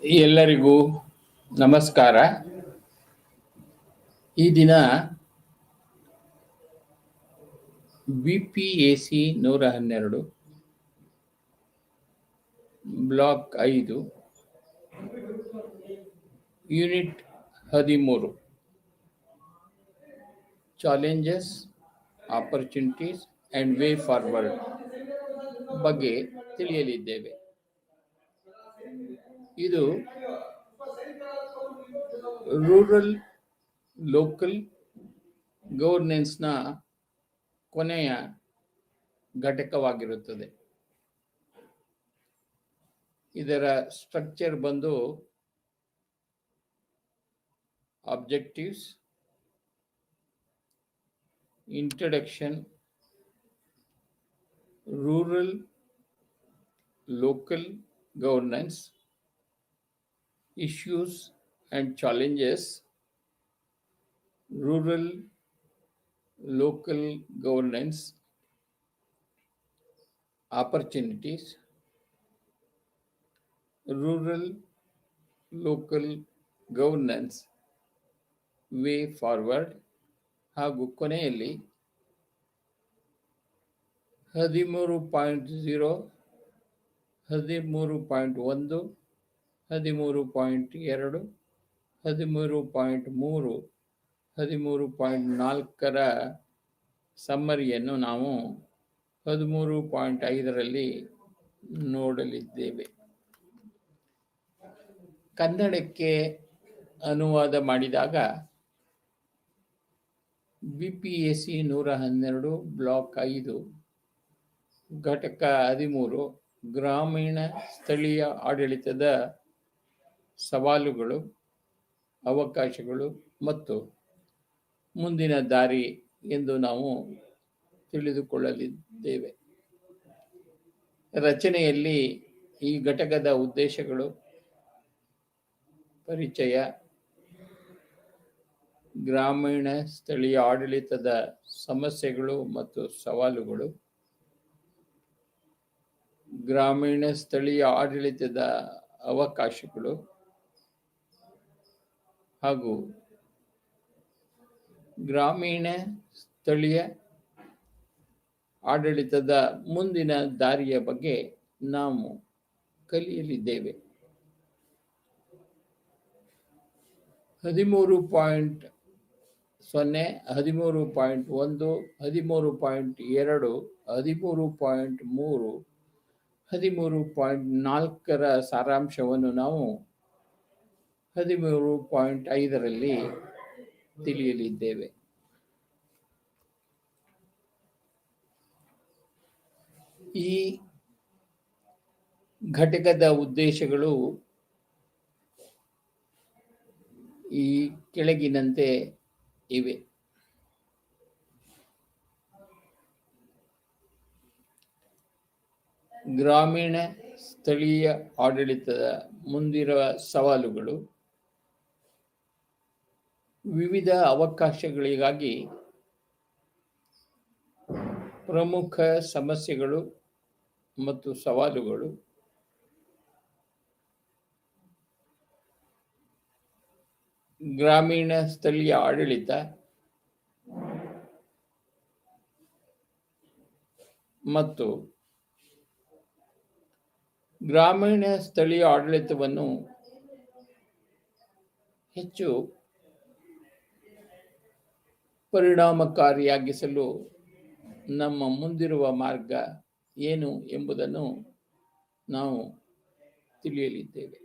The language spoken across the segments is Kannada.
ಎಲ್ಲರಿಗೂ ನಮಸ್ಕಾರ. ಈ ದಿನ BPAC 112 block 5 unit 13 challenges, opportunities and way forward ಬಗ್ಗೆ ತಿಳಿಯಲಿದ್ದೇವೆ. ಇದು ರೂರಲ್ ಲೋಕಲ್ ಗವರ್ನೆನ್ಸ್ನ ಕೊನೆಯ ಘಟಕವಾಗಿರುತ್ತದೆ. ಇದರ ಸ್ಟ್ರಕ್ಚರ್ ಬಂದು objectives, introduction, rural local governance, issues and challenges, rural local governance, opportunities, rural local governance way forward ಹಾಗೂ ಕೊನೆಯಲ್ಲಿ 13.0, 13.1, 13.2, 13.3, 13.4ರ ಸಮ್ಮರಿಯನ್ನು ನಾವು 13.5ರಲ್ಲಿ ನೋಡಲಿದ್ದೇವೆ. ಕನ್ನಡಕ್ಕೆ ಅನುವಾದ ಮಾಡಿದಾಗ BPAC 112 ಬ್ಲಾಕ್ 5 ಘಟಕ 13 ಗ್ರಾಮೀಣ ಸ್ಥಳೀಯ ಆಡಳಿತದ ಸವಾಲುಗಳು, ಅವಕಾಶಗಳು ಮತ್ತು ಮುಂದಿನ ದಾರಿ ಎಂದು ನಾವು ತಿಳಿದುಕೊಳ್ಳಲಿದ್ದೇವೆ. ರಚನೆಯಲ್ಲಿ ಈ ಘಟಕದ ಉದ್ದೇಶಗಳು, ಪರಿಚಯ, ಗ್ರಾಮೀಣ ಸ್ಥಳೀಯ ಆಡಳಿತದ ಸಮಸ್ಯೆಗಳು ಮತ್ತು ಸವಾಲುಗಳು, ಗ್ರಾಮೀಣ ಸ್ಥಳೀಯ ಆಡಳಿತದ ಅವಕಾಶಗಳು ಹಾಗೂ ಗ್ರಾಮೀಣ ಸ್ಥಳೀಯ ಆಡಳಿತದ ಮುಂದಿನ ದಾರಿಯ ಬಗ್ಗೆ ನಾವು ಕಲಿಯಲಿದ್ದೇವೆ. 13.0, 13.1, 13.2, 13.3, 13.4ರ ಸಾರಾಂಶವನ್ನು ನಾವು 13.5ರಲ್ಲಿ ತಿಳಿಯಲಿದ್ದೇವೆ. ಈ ಘಟಕದ ಉದ್ದೇಶಗಳು ಈ ಕೆಳಗಿನಂತೆ ಇವೆ. ಗ್ರಾಮೀಣ ಸ್ಥಳೀಯ ಆಡಳಿತದ ಮುಂದಿರುವ ಸವಾಲುಗಳು, ವಿವಿಧ ಅವಕಾಶಗಳಿಗಾಗಿ ಪ್ರಮುಖ ಸಮಸ್ಯೆಗಳು ಮತ್ತು ಸವಾಲುಗಳು, ಗ್ರಾಮೀಣ ಸ್ಥಳೀಯ ಆಡಳಿತ ಮತ್ತು ಗ್ರಾಮೀಣ ಸ್ಥಳೀಯ ಆಡಳಿತವನ್ನು ಹೆಚ್ಚು ಪರಿಣಾಮಕಾರಿಯಾಗಿಸಲು ನಮ್ಮ ಮುಂದಿರುವ ಮಾರ್ಗ ಏನು ಎಂಬುದನ್ನು ನಾವು ತಿಳಿಯಲಿದ್ದೇವೆ.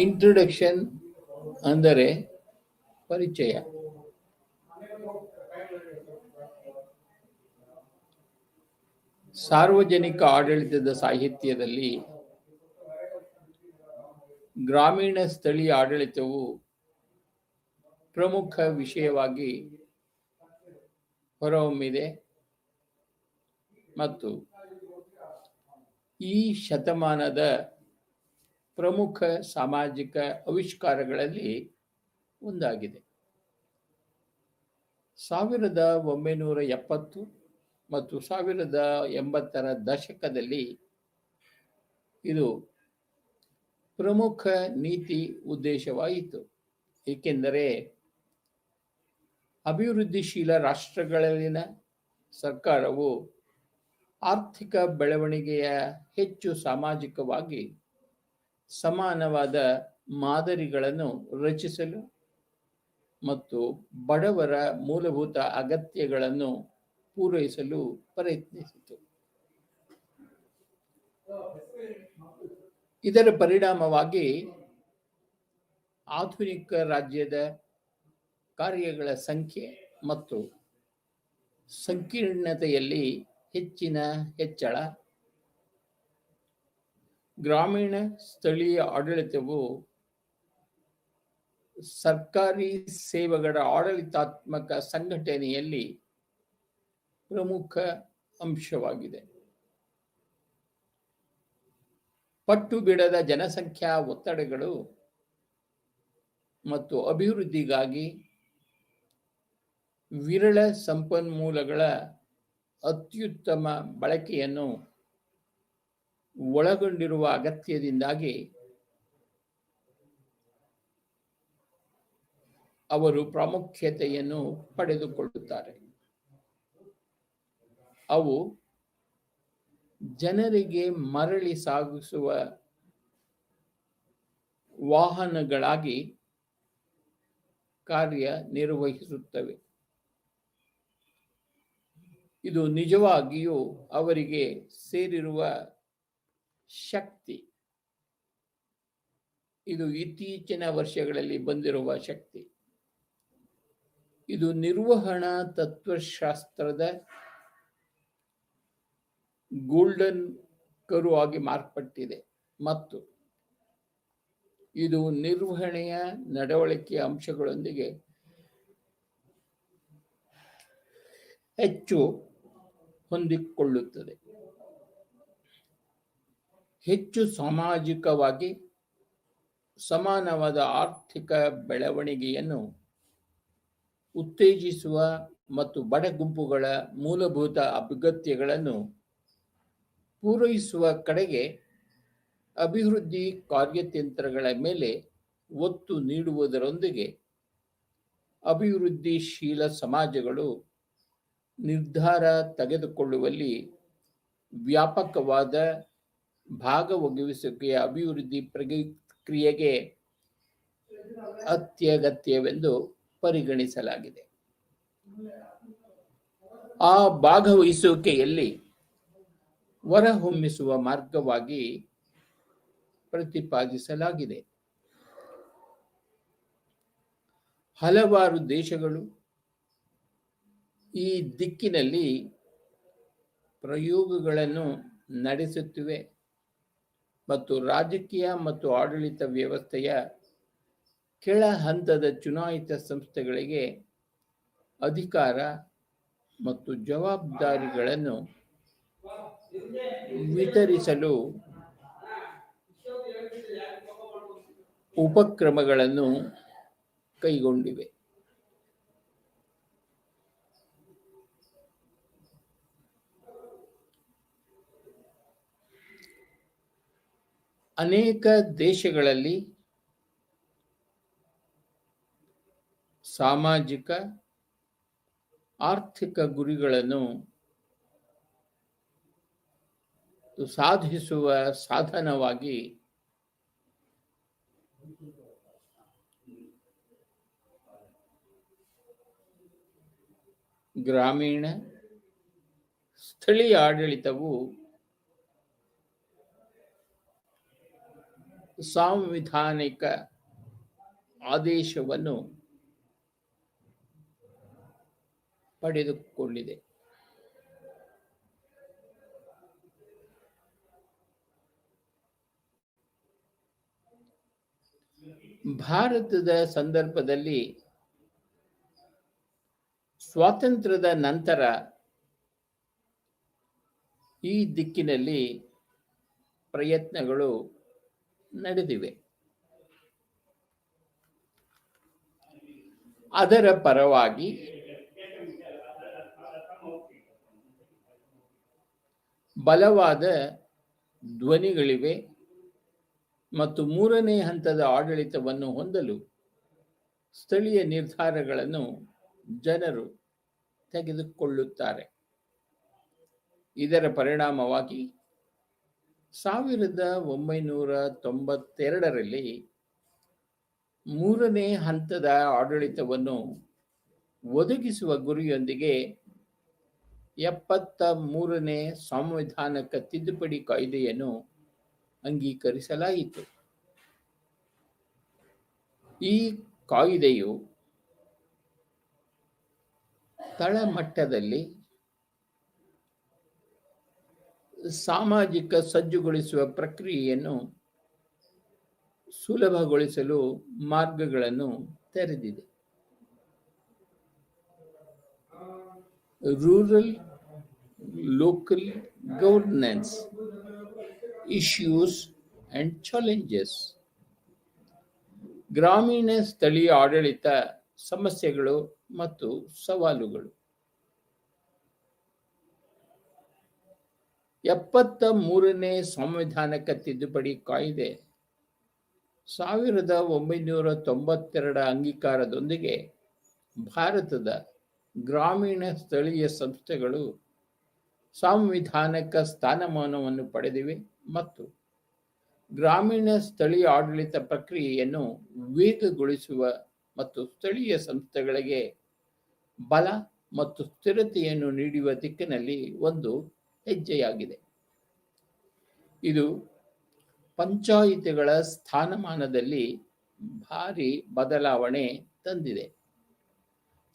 ಇಂಟ್ರೊಡಕ್ಷನ್ ಅಂದರೆ ಪರಿಚಯ. ಸಾರ್ವಜನಿಕ ಆಡಳಿತದ ಸಾಹಿತ್ಯದಲ್ಲಿ ಗ್ರಾಮೀಣ ಸ್ಥಳೀಯ ಆಡಳಿತವು ಪ್ರಮುಖ ವಿಷಯವಾಗಿ ಹೊರಹೊಮ್ಮಿದೆ ಮತ್ತು ಈ ಶತಮಾನದ ಪ್ರಮುಖ ಸಾಮಾಜಿಕ ಆವಿಷ್ಕಾರಗಳಲ್ಲಿ ಒಂದಾಗಿದೆ. 1970 ಮತ್ತು 1980ರ ದಶಕದಲ್ಲಿ ಇದು ಪ್ರಮುಖ ನೀತಿ ಉದ್ದೇಶವಾಯಿತು. ಏಕೆಂದರೆ ಅಭಿವೃದ್ಧಿಶೀಲ ರಾಷ್ಟ್ರಗಳಲ್ಲಿನ ಸರ್ಕಾರವು ಆರ್ಥಿಕ ಬೆಳವಣಿಗೆಯ ಹೆಚ್ಚು ಸಾಮಾಜಿಕವಾಗಿ ಸಮಾನವಾದ ಮಾದರಿಗಳನ್ನು ರಚಿಸಲು ಮತ್ತು ಬಡವರ ಮೂಲಭೂತ ಅಗತ್ಯಗಳನ್ನು ಪೂರೈಸಲು ಪ್ರಯತ್ನಿಸಿತು. ಇದರ ಪರಿಣಾಮವಾಗಿ ಆಧುನಿಕ ರಾಜ್ಯದ ಕಾರ್ಯಗಳ ಸಂಖ್ಯೆ ಮತ್ತು ಸಂಕೀರ್ಣತೆಯಲ್ಲಿ ಹೆಚ್ಚಿನ ಹೆಚ್ಚಳ, ಗ್ರಾಮೀಣ ಸ್ಥಳೀಯ ಆಡಳಿತವು ಸರ್ಕಾರಿ ಸೇವೆಗಳ ಆಡಳಿತಾತ್ಮಕ ಸಂಘಟನೆಯಲ್ಲಿ ಪ್ರಮುಖ ಅಂಶವಾಗಿದೆ. ಪಟ್ಟು ಬಿಡದ ಜನಸಂಖ್ಯಾ ಒತ್ತಡಗಳು ಮತ್ತು ಅಭಿವೃದ್ಧಿಗಾಗಿ ವಿರಳ ಸಂಪನ್ಮೂಲಗಳ ಅತ್ಯುತ್ತಮ ಬಳಕೆಯನ್ನು ಒಳಗೊಂಡಿರುವ ಅಗತ್ಯದಿಂದಾಗಿ ಅವರು ಪ್ರಾಮುಖ್ಯತೆಯನ್ನು ಪಡೆದುಕೊಳ್ಳುತ್ತಾರೆ. ಅವು ಜನರಿಗೆ ಮರಳಿ ಸಾಗಿಸುವ ವಾಹನಗಳಾಗಿ ಕಾರ್ಯನಿರ್ವಹಿಸುತ್ತವೆ. ಇದು ನಿಜವಾಗಿಯೂ ಅವರಿಗೆ ಸೇರಿರುವ ಶಕ್ತಿ. ಇದು ಇತ್ತೀಚಿನ ವರ್ಷಗಳಲ್ಲಿ ಬಂದಿರುವ ಶಕ್ತಿ. ಇದು ನಿರ್ವಹಣಾ ತತ್ವಶಾಸ್ತ್ರದ ಗೋಲ್ಡನ್ ಕರು ಆಗಿ ಮಾರ್ಪಟ್ಟಿದೆ ಮತ್ತು ಇದು ನಿರ್ವಹಣೆಯ ನಡವಳಿಕೆಯ ಅಂಶಗಳೊಂದಿಗೆ ಹೆಚ್ಚು ಹೊಂದಿಕೊಳ್ಳುತ್ತದೆ. ಹೆಚ್ಚು ಸಾಮಾಜಿಕವಾಗಿ ಸಮಾನವಾದ ಆರ್ಥಿಕ ಬೆಳವಣಿಗೆಯನ್ನು ಉತ್ತೇಜಿಸುವ ಮತ್ತು ಬಡ ಗುಂಪುಗಳ ಮೂಲಭೂತ ಅಗತ್ಯಗಳನ್ನು ಪೂರೈಸುವ ಕಡೆಗೆ ಅಭಿವೃದ್ಧಿ ಕಾರ್ಯತಂತ್ರಗಳ ಮೇಲೆ ಒತ್ತು ನೀಡುವುದರೊಂದಿಗೆ ಅಭಿವೃದ್ಧಿಶೀಲ ಸಮಾಜಗಳು ನಿರ್ಧಾರ ತೆಗೆದುಕೊಳ್ಳುವಲ್ಲಿ ವ್ಯಾಪಕವಾದ ಭಾಗವಹಿಸುವಿಕೆಯ ಅಭಿವೃದ್ಧಿ ಪ್ರಕ್ರಿಯೆಗೆ ಅತ್ಯಗತ್ಯವೆಂದು ಪರಿಗಣಿಸಲಾಗಿದೆ. ಆ ಭಾಗವಹಿಸುವಿಕೆಯಲ್ಲಿ ಹೊರಹೊಮ್ಮಿಸುವ ಮಾರ್ಗವಾಗಿ ಪ್ರತಿಪಾದಿಸಲಾಗಿದೆ. ಹಲವಾರು ದೇಶಗಳು ಈ ದಿಕ್ಕಿನಲ್ಲಿ ಪ್ರಯೋಗಗಳನ್ನು ನಡೆಸುತ್ತಿವೆ ಮತ್ತು ರಾಜಕೀಯ ಮತ್ತು ಆಡಳಿತ ವ್ಯವಸ್ಥೆಯ ಕೆಳ ಹಂತದ ಚುನಾಯಿತ ಸಂಸ್ಥೆಗಳಿಗೆ ಅಧಿಕಾರ ಮತ್ತು ಜವಾಬ್ದಾರಿಗಳನ್ನು ವಿತರಿಸಲು ಉಪಕ್ರಮಗಳನ್ನು ಕೈಗೊಂಡಿವೆ. ಅನೇಕ ದೇಶಗಳಲ್ಲಿ ಸಾಮಾಜಿಕ ಆರ್ಥಿಕ ಗುರಿಗಳನ್ನು ಸಾಧಿಸುವ ಸಾಧನವಾಗಿ ಗ್ರಾಮೀಣ ಸ್ಥಳೀಯ ಆಡಳಿತವು ಸಾಂವಿಧಾನಿಕ ಆದೇಶವನ್ನು ಪಡೆದುಕೊಂಡಿದೆ. ಭಾರತದ ಸಂದರ್ಭದಲ್ಲಿ ಸ್ವಾತಂತ್ರ್ಯದ ನಂತರ ಈ ದಿಕ್ಕಿನಲ್ಲಿ ಪ್ರಯತ್ನಗಳು ನಡೆದಿವೆ. ಅದರ ಪರವಾಗಿ ಬಲವಾದ ಧ್ವನಿಗಳಿವೆ ಮತ್ತು ಮೂರನೇ ಹಂತದ ಆಡಳಿತವನ್ನು ಹೊಂದಲು ಸ್ಥಳೀಯ ನಿರ್ಧಾರಗಳನ್ನು ಜನರು ತೆಗೆದುಕೊಳ್ಳುತ್ತಾರೆ. ಇದರ ಪರಿಣಾಮವಾಗಿ 1992ರಲ್ಲಿ ಮೂರನೇ ಹಂತದ ಆಡಳಿತವನ್ನು ಒದಗಿಸುವ ಗುರಿಯೊಂದಿಗೆ 73ನೇ ಸಾಂವಿಧಾನಿಕ ತಿದ್ದುಪಡಿ ಕಾಯ್ದೆಯನ್ನು ಅಂಗೀಕರಿಸಲಾಯಿತು. ಈ ಕಾಯ್ದೆಯು ತಳಮಟ್ಟದಲ್ಲಿ ಸಾಮಾಜಿಕ ಸಜ್ಜುಗೊಳಿಸುವ ಪ್ರಕ್ರಿಯೆಯನ್ನು ಸುಲಭಗೊಳಿಸಲು ಮಾರ್ಗಗಳನ್ನು ತೆರೆದಿದೆ. Rural local governance issues and challenges. ಗ್ರಾಮೀಣ ಸ್ಥಳೀಯ ಆಡಳಿತ ಸಮಸ್ಯೆಗಳು ಮತ್ತು ಸವಾಲುಗಳು. 73ನೇ ಸಾಂವಿಧಾನಿಕ ತಿದ್ದುಪಡಿ ಕಾಯ್ದೆ 1992 ಅಂಗೀಕಾರದೊಂದಿಗೆ ಭಾರತದ ಗ್ರಾಮೀಣ ಸ್ಥಳೀಯ ಸಂಸ್ಥೆಗಳು ಸಾಂವಿಧಾನಿಕ ಸ್ಥಾನಮಾನವನ್ನು ಪಡೆದಿವೆ ಮತ್ತು ಗ್ರಾಮೀಣ ಸ್ಥಳೀಯ ಆಡಳಿತ ಪ್ರಕ್ರಿಯೆಯನ್ನು ವೇಗಗೊಳಿಸುವ ಮತ್ತು ಸ್ಥಳೀಯ ಸಂಸ್ಥೆಗಳಿಗೆ ಬಲ ಮತ್ತು ಸ್ಥಿರತೆಯನ್ನು ನೀಡುವ ದಿಕ್ಕಿನಲ್ಲಿ ಒಂದು ಹೆಜ್ಜೆಯಾಗಿದೆ. ಇದು ಪಂಚಾಯಿತಿಗಳ ಸ್ಥಾನಮಾನದಲ್ಲಿ ಭಾರಿ ಬದಲಾವಣೆ ತಂದಿದೆ.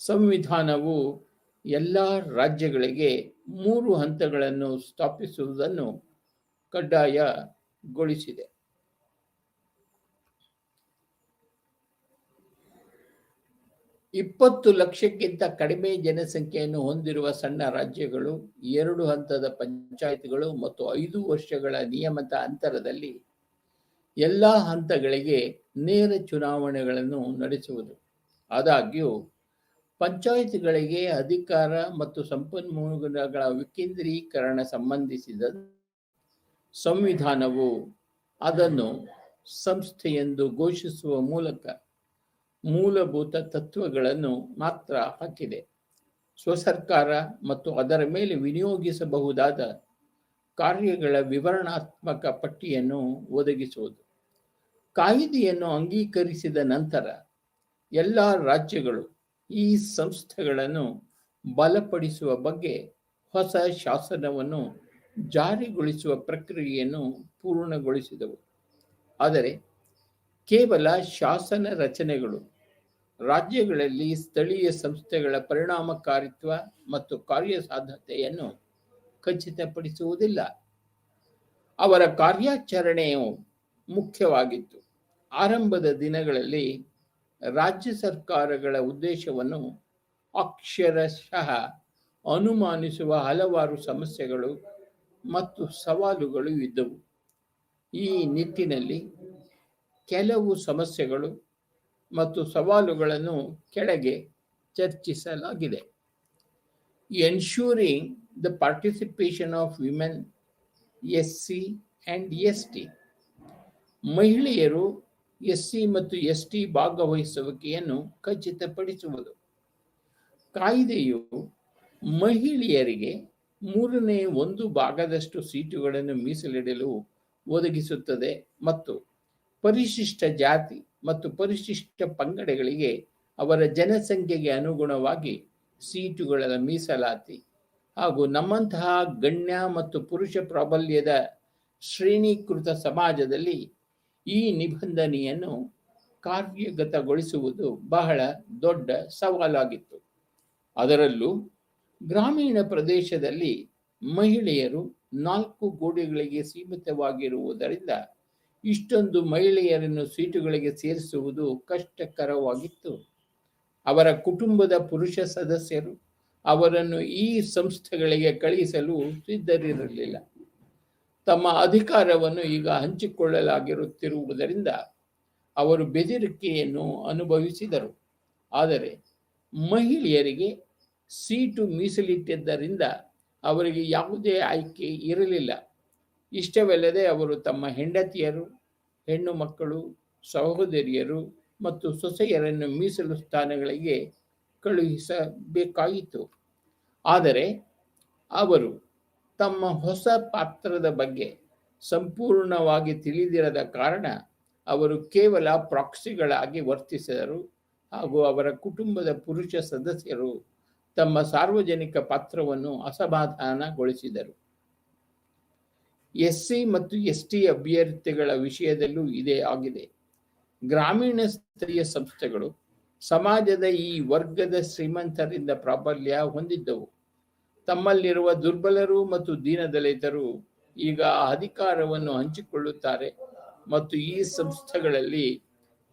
ಸಂವಿಧಾನವು ಎಲ್ಲ ರಾಜ್ಯಗಳಿಗೆ 3 ಹಂತಗಳನ್ನು ಸ್ಥಾಪಿಸುವುದನ್ನು ಕಡ್ಡಾಯಗೊಳಿಸಿದೆ. $20 ಲಕ್ಷಕ್ಕಿಂತ ಕಡಿಮೆ ಜನಸಂಖ್ಯೆಯನ್ನು ಹೊಂದಿರುವ ಸಣ್ಣ ರಾಜ್ಯಗಳು 2 ಹಂತದ ಪಂಚಾಯಿತಿಗಳು ಮತ್ತು 5 ವರ್ಷಗಳ ನಿಯಮಿತ ಅಂತರದಲ್ಲಿ ಎಲ್ಲ ಹಂತಗಳಿಗೆ ನೇರ ಚುನಾವಣೆಗಳನ್ನು ನಡೆಸುವುದು. ಆದಾಗ್ಯೂ ಪಂಚಾಯಿತಿಗಳಿಗೆ ಅಧಿಕಾರ ಮತ್ತು ಸಂಪನ್ಮೂಲಗಳ ವಿಕೇಂದ್ರೀಕರಣ ಸಂಬಂಧಿಸಿದ ಸಂವಿಧಾನವು ಅದನ್ನು ಸಂಸ್ಥೆಯೆಂದು ಘೋಷಿಸುವ ಮೂಲಕ ಮೂಲಭೂತ ತತ್ವಗಳನ್ನು ಮಾತ್ರ ಹಾಕಿದೆ. ಸ್ವಸರ್ಕಾರ ಮತ್ತು ಅದರ ಮೇಲೆ ವಿನಿಯೋಗಿಸಬಹುದಾದ ಕಾರ್ಯಗಳ ವಿವರಣಾತ್ಮಕ ಪಟ್ಟಿಯನ್ನು ಒದಗಿಸುವುದು. ಕಾಯ್ದೆಯನ್ನು ಅಂಗೀಕರಿಸಿದ ನಂತರ ಎಲ್ಲ ರಾಜ್ಯಗಳು ಈ ಸಂಸ್ಥೆಗಳನ್ನು ಬಲಪಡಿಸುವ ಬಗ್ಗೆ ಹೊಸ ಶಾಸನವನ್ನು ಜಾರಿಗೊಳಿಸುವ ಪ್ರಕ್ರಿಯೆಯನ್ನು ಪೂರ್ಣಗೊಳಿಸಿದವು. ಆದರೆ ಕೇವಲ ಶಾಸನ ರಚನೆಗಳು ರಾಜ್ಯಗಳಲ್ಲಿ ಸ್ಥಳೀಯ ಸಂಸ್ಥೆಗಳ ಪರಿಣಾಮಕಾರಿತ್ವ ಮತ್ತು ಕಾರ್ಯಸಾಧ್ಯತೆಯನ್ನು ಖಚಿತಪಡಿಸುವುದಿಲ್ಲ. ಅವರ ಕಾರ್ಯಾಚರಣೆಯು ಮುಖ್ಯವಾಗಿತ್ತು. ಆರಂಭದ ದಿನಗಳಲ್ಲಿ ರಾಜ್ಯ ಸರ್ಕಾರಗಳ ಉದ್ದೇಶವನ್ನು ಅಕ್ಷರಶಃ ಅನುಮಾನಿಸುವ ಹಲವಾರು ಸಮಸ್ಯೆಗಳು ಮತ್ತು ಸವಾಲುಗಳು ಇದ್ದವು. ಈ ನಿಟ್ಟಿನಲ್ಲಿ ಕೆಲವು ಸಮಸ್ಯೆಗಳು ಮತ್ತು ಸವಾಲುಗಳನ್ನು ಕೆಳಗೆ ಚರ್ಚಿಸಲಾಗಿದೆ. Ensuring the participation of women, SC and ST. ಮಹಿಳೆಯರು SC ಮತ್ತು ST ಭಾಗವಹಿಸುವಿಕೆಯನ್ನು ಖಚಿತಪಡಿಸುವುದು. ಕಾಯ್ದೆಯು ಮಹಿಳೆಯರಿಗೆ 1/3 ಸೀಟುಗಳನ್ನು ಮೀಸಲಿಡಲು ಒದಗಿಸುತ್ತದೆ ಮತ್ತು ಪರಿಶಿಷ್ಟ ಜಾತಿ ಮತ್ತು ಪರಿಶಿಷ್ಟ ಪಂಗಡಗಳಿಗೆ ಅವರ ಜನಸಂಖ್ಯೆಗೆ ಅನುಗುಣವಾಗಿ ಸೀಟುಗಳ ಮೀಸಲಾತಿ ಹಾಗೂ ನಮ್ಮಂತಹ ಗಣ್ಯ ಮತ್ತು ಪುರುಷ ಪ್ರಾಬಲ್ಯದ ಶ್ರೇಣೀಕೃತ ಸಮಾಜದಲ್ಲಿ ಈ ನಿಬಂಧನೆಯನ್ನು ಕಾರ್ಯಗತಗೊಳಿಸುವುದು ಬಹಳ ದೊಡ್ಡ ಸವಾಲಾಗಿತ್ತು. ಅದರಲ್ಲೂ ಗ್ರಾಮೀಣ ಪ್ರದೇಶದಲ್ಲಿ ಮಹಿಳೆಯರು 4 ಗೋಡೆಗಳಿಗೆ ಸೀಮಿತವಾಗಿರುವುದರಿಂದ ಇಷ್ಟೊಂದು ಮಹಿಳೆಯರನ್ನು ಸೀಟುಗಳಿಗೆ ಸೇರಿಸುವುದು ಕಷ್ಟಕರವಾಗಿತ್ತು. ಅವರ ಕುಟುಂಬದ ಪುರುಷ ಸದಸ್ಯರು ಅವರನ್ನು ಈ ಸಂಸ್ಥೆಗಳಿಗೆ ಕಳುಹಿಸಲು ಸಿದ್ಧರಿರಲಿಲ್ಲ. ತಮ್ಮ ಅಧಿಕಾರವನ್ನು ಈಗ ಹಂಚಿಕೊಳ್ಳಲಾಗಿರುತ್ತಿರುವುದರಿಂದ ಅವರು ಬೆದರಿಕೆಯನ್ನು ಅನುಭವಿಸಿದರು. ಆದರೆ ಮಹಿಳೆಯರಿಗೆ ಸೀಟು ಮೀಸಲಿಟ್ಟಿದ್ದರಿಂದ ಅವರಿಗೆ ಯಾವುದೇ ಆಯ್ಕೆ ಇರಲಿಲ್ಲ. ಇಷ್ಟವಲ್ಲದೆ ಅವರು ತಮ್ಮ ಹೆಂಡತಿಯರು, ಹೆಣ್ಣು ಮಕ್ಕಳು, ಸಹೋದರಿಯರು ಮತ್ತು ಸೊಸೆಯರನ್ನು ಮೀಸಲು ಸ್ಥಾನಗಳಿಗೆ ಕಳುಹಿಸಬೇಕಾಯಿತು. ಆದರೆ ಅವರು ತಮ್ಮ ಹೊಸ ಪಾತ್ರದ ಬಗ್ಗೆ ಸಂಪೂರ್ಣವಾಗಿ ತಿಳಿದಿರದ ಕಾರಣ ಅವರು ಕೇವಲ ಪ್ರಾಕ್ಸಿಗಳಾಗಿ ವರ್ತಿಸಿದರು ಹಾಗೂ ಅವರ ಕುಟುಂಬದ ಪುರುಷ ಸದಸ್ಯರು ತಮ್ಮ ಸಾರ್ವಜನಿಕ ಪಾತ್ರವನ್ನು ಅಸಮಾಧಾನಗೊಳಿಸಿದರು. ಎಸ್ಸಿ ಮತ್ತು ಎಸ್ಟಿ ಅಭ್ಯರ್ಥಿಗಳ ವಿಷಯದಲ್ಲೂ ಇದೇ ಆಗಿದೆ. ಗ್ರಾಮೀಣ ಸ್ಥಳೀಯ ಸಂಸ್ಥೆಗಳು ಸಮಾಜದ ಈ ವರ್ಗದ ಶ್ರೀಮಂತರಿಂದ ಪ್ರಾಬಲ್ಯ ಹೊಂದಿದ್ದವು. ತಮ್ಮಲ್ಲಿರುವ ದುರ್ಬಲರು ಮತ್ತು ದೀನದಲಿತರು ಈಗ ಅಧಿಕಾರವನ್ನು ಹಂಚಿಕೊಳ್ಳುತ್ತಾರೆ ಮತ್ತು ಈ ಸಂಸ್ಥೆಗಳಲ್ಲಿ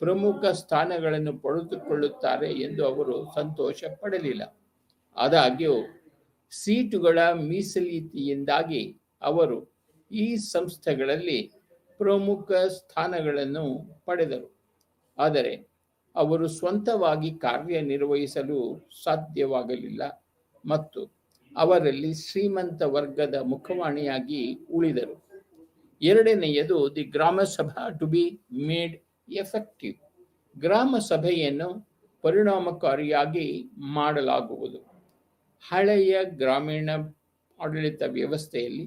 ಪ್ರಮುಖ ಸ್ಥಾನಗಳನ್ನು ಪಡೆದುಕೊಳ್ಳುತ್ತಾರೆ ಎಂದು ಅವರು ಸಂತೋಷ ಪಡಲಿಲ್ಲ. ಆದಾಗ್ಯೂ ಸೀಟುಗಳ ಮೀಸಲಿತಿಯಿಂದಾಗಿ ಅವರು ಈ ಸಂಸ್ಥೆಗಳಲ್ಲಿ ಪ್ರಮುಖ ಸ್ಥಾನಗಳನ್ನು ಪಡೆದರು. ಆದರೆ ಅವರು ಸ್ವಂತವಾಗಿ ಕಾರ್ಯನಿರ್ವಹಿಸಲು ಸಾಧ್ಯವಾಗಲಿಲ್ಲ ಮತ್ತು ಅವರಲ್ಲಿ ಶ್ರೀಮಂತ ವರ್ಗದ ಮುಖವಾಣಿಯಾಗಿ ಉಳಿದರು. ಎರಡನೆಯದು, ದಿ ಗ್ರಾಮ ಸಭಾ ಟು ಬಿ ಮೇಡ್ ಎಫೆಕ್ಟಿವ್. ಗ್ರಾಮ ಸಭೆಯನ್ನು ಪರಿಣಾಮಕಾರಿಯಾಗಿ ಮಾಡಲಾಗುವುದು. ಹಳೆಯ ಗ್ರಾಮೀಣ ಆಡಳಿತ ವ್ಯವಸ್ಥೆಯಲ್ಲಿ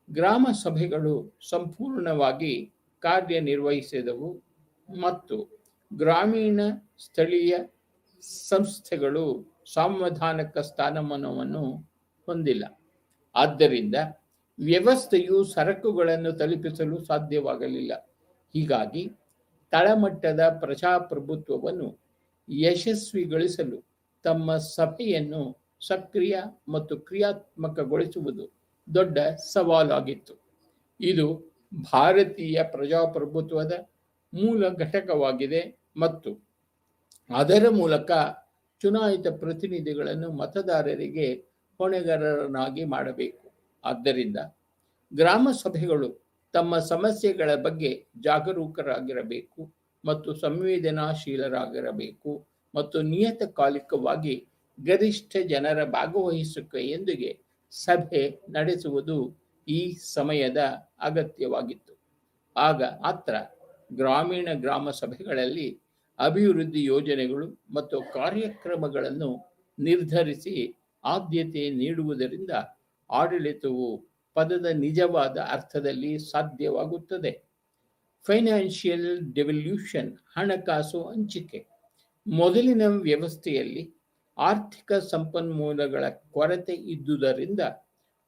ಗ್ರಾಮ ಸಭೆಗಳು ಸಂಪೂರ್ಣವಾಗಿ ಕಾರ್ಯನಿರ್ವಹಿಸಿದವು ಮತ್ತು ಗ್ರಾಮೀಣ ಸ್ಥಳೀಯ ಸಂಸ್ಥೆಗಳು ಸಾಂವಿಧಾನಿಕ ಸ್ಥಾನಮಾನವನ್ನು ಹೊಂದಿಲ್ಲ. ಆದ್ದರಿಂದ ವ್ಯವಸ್ಥೆಯು ಸರಕುಗಳನ್ನು ತಲುಪಿಸಲು ಸಾಧ್ಯವಾಗಲಿಲ್ಲ. ಹೀಗಾಗಿ ತಳಮಟ್ಟದ ಪ್ರಜಾಪ್ರಭುತ್ವವನ್ನು ಯಶಸ್ವಿಗೊಳಿಸಲು ತಮ್ಮ ಸಭೆಯನ್ನು ಸಕ್ರಿಯ ಮತ್ತು ಕ್ರಿಯಾತ್ಮಕಗೊಳಿಸುವುದು ದೊಡ್ಡ ಸವಾಲಾಗಿತ್ತು. ಇದು ಭಾರತೀಯ ಪ್ರಜಾಪ್ರಭುತ್ವದ ಮೂಲ ಘಟಕವಾಗಿದೆ ಮತ್ತು ಅದರ ಮೂಲಕ ಚುನಾಯಿತ ಪ್ರತಿನಿಧಿಗಳನ್ನು ಮತದಾರರಿಗೆ ಹೊಣೆಗಾರರನ್ನಾಗಿ ಮಾಡಬೇಕು. ಆದ್ದರಿಂದ ಗ್ರಾಮ ಸಭೆಗಳು ತಮ್ಮ ಸಮಸ್ಯೆಗಳ ಬಗ್ಗೆ ಜಾಗರೂಕರಾಗಿರಬೇಕು ಮತ್ತು ಸಂವೇದನಾಶೀಲರಾಗಿರಬೇಕು ಮತ್ತು ನಿಯತಕಾಲಿಕವಾಗಿ ಗರಿಷ್ಠ ಜನರ ಭಾಗವಹಿಸುವಿಕೆಯೊಂದಿಗೆ ಸಭೆ ನಡೆಸುವುದು ಈ ಸಮಯದ ಅಗತ್ಯವಾಗಿತ್ತು. ಆಗ ಮಾತ್ರ ಗ್ರಾಮೀಣ ಗ್ರಾಮ ಸಭೆಗಳಲ್ಲಿ ಅಭಿವೃದ್ಧಿ ಯೋಜನೆಗಳು ಮತ್ತು ಕಾರ್ಯಕ್ರಮಗಳನ್ನು ನಿರ್ಧರಿಸಿ ಆದ್ಯತೆ ನೀಡುವುದರಿಂದ ಆಡಳಿತವು ಪದದ ನಿಜವಾದ ಅರ್ಥದಲ್ಲಿ ಸಾಧ್ಯವಾಗುತ್ತದೆ. ಫೈನಾನ್ಷಿಯಲ್ ಡೆವಲ್ಯೂಷನ್, ಹಣಕಾಸು ಹಂಚಿಕೆ. ಮೊದಲಿನ ವ್ಯವಸ್ಥೆಯಲ್ಲಿ ಆರ್ಥಿಕ ಸಂಪನ್ಮೂಲಗಳ ಕೊರತೆ ಇದ್ದುದರಿಂದ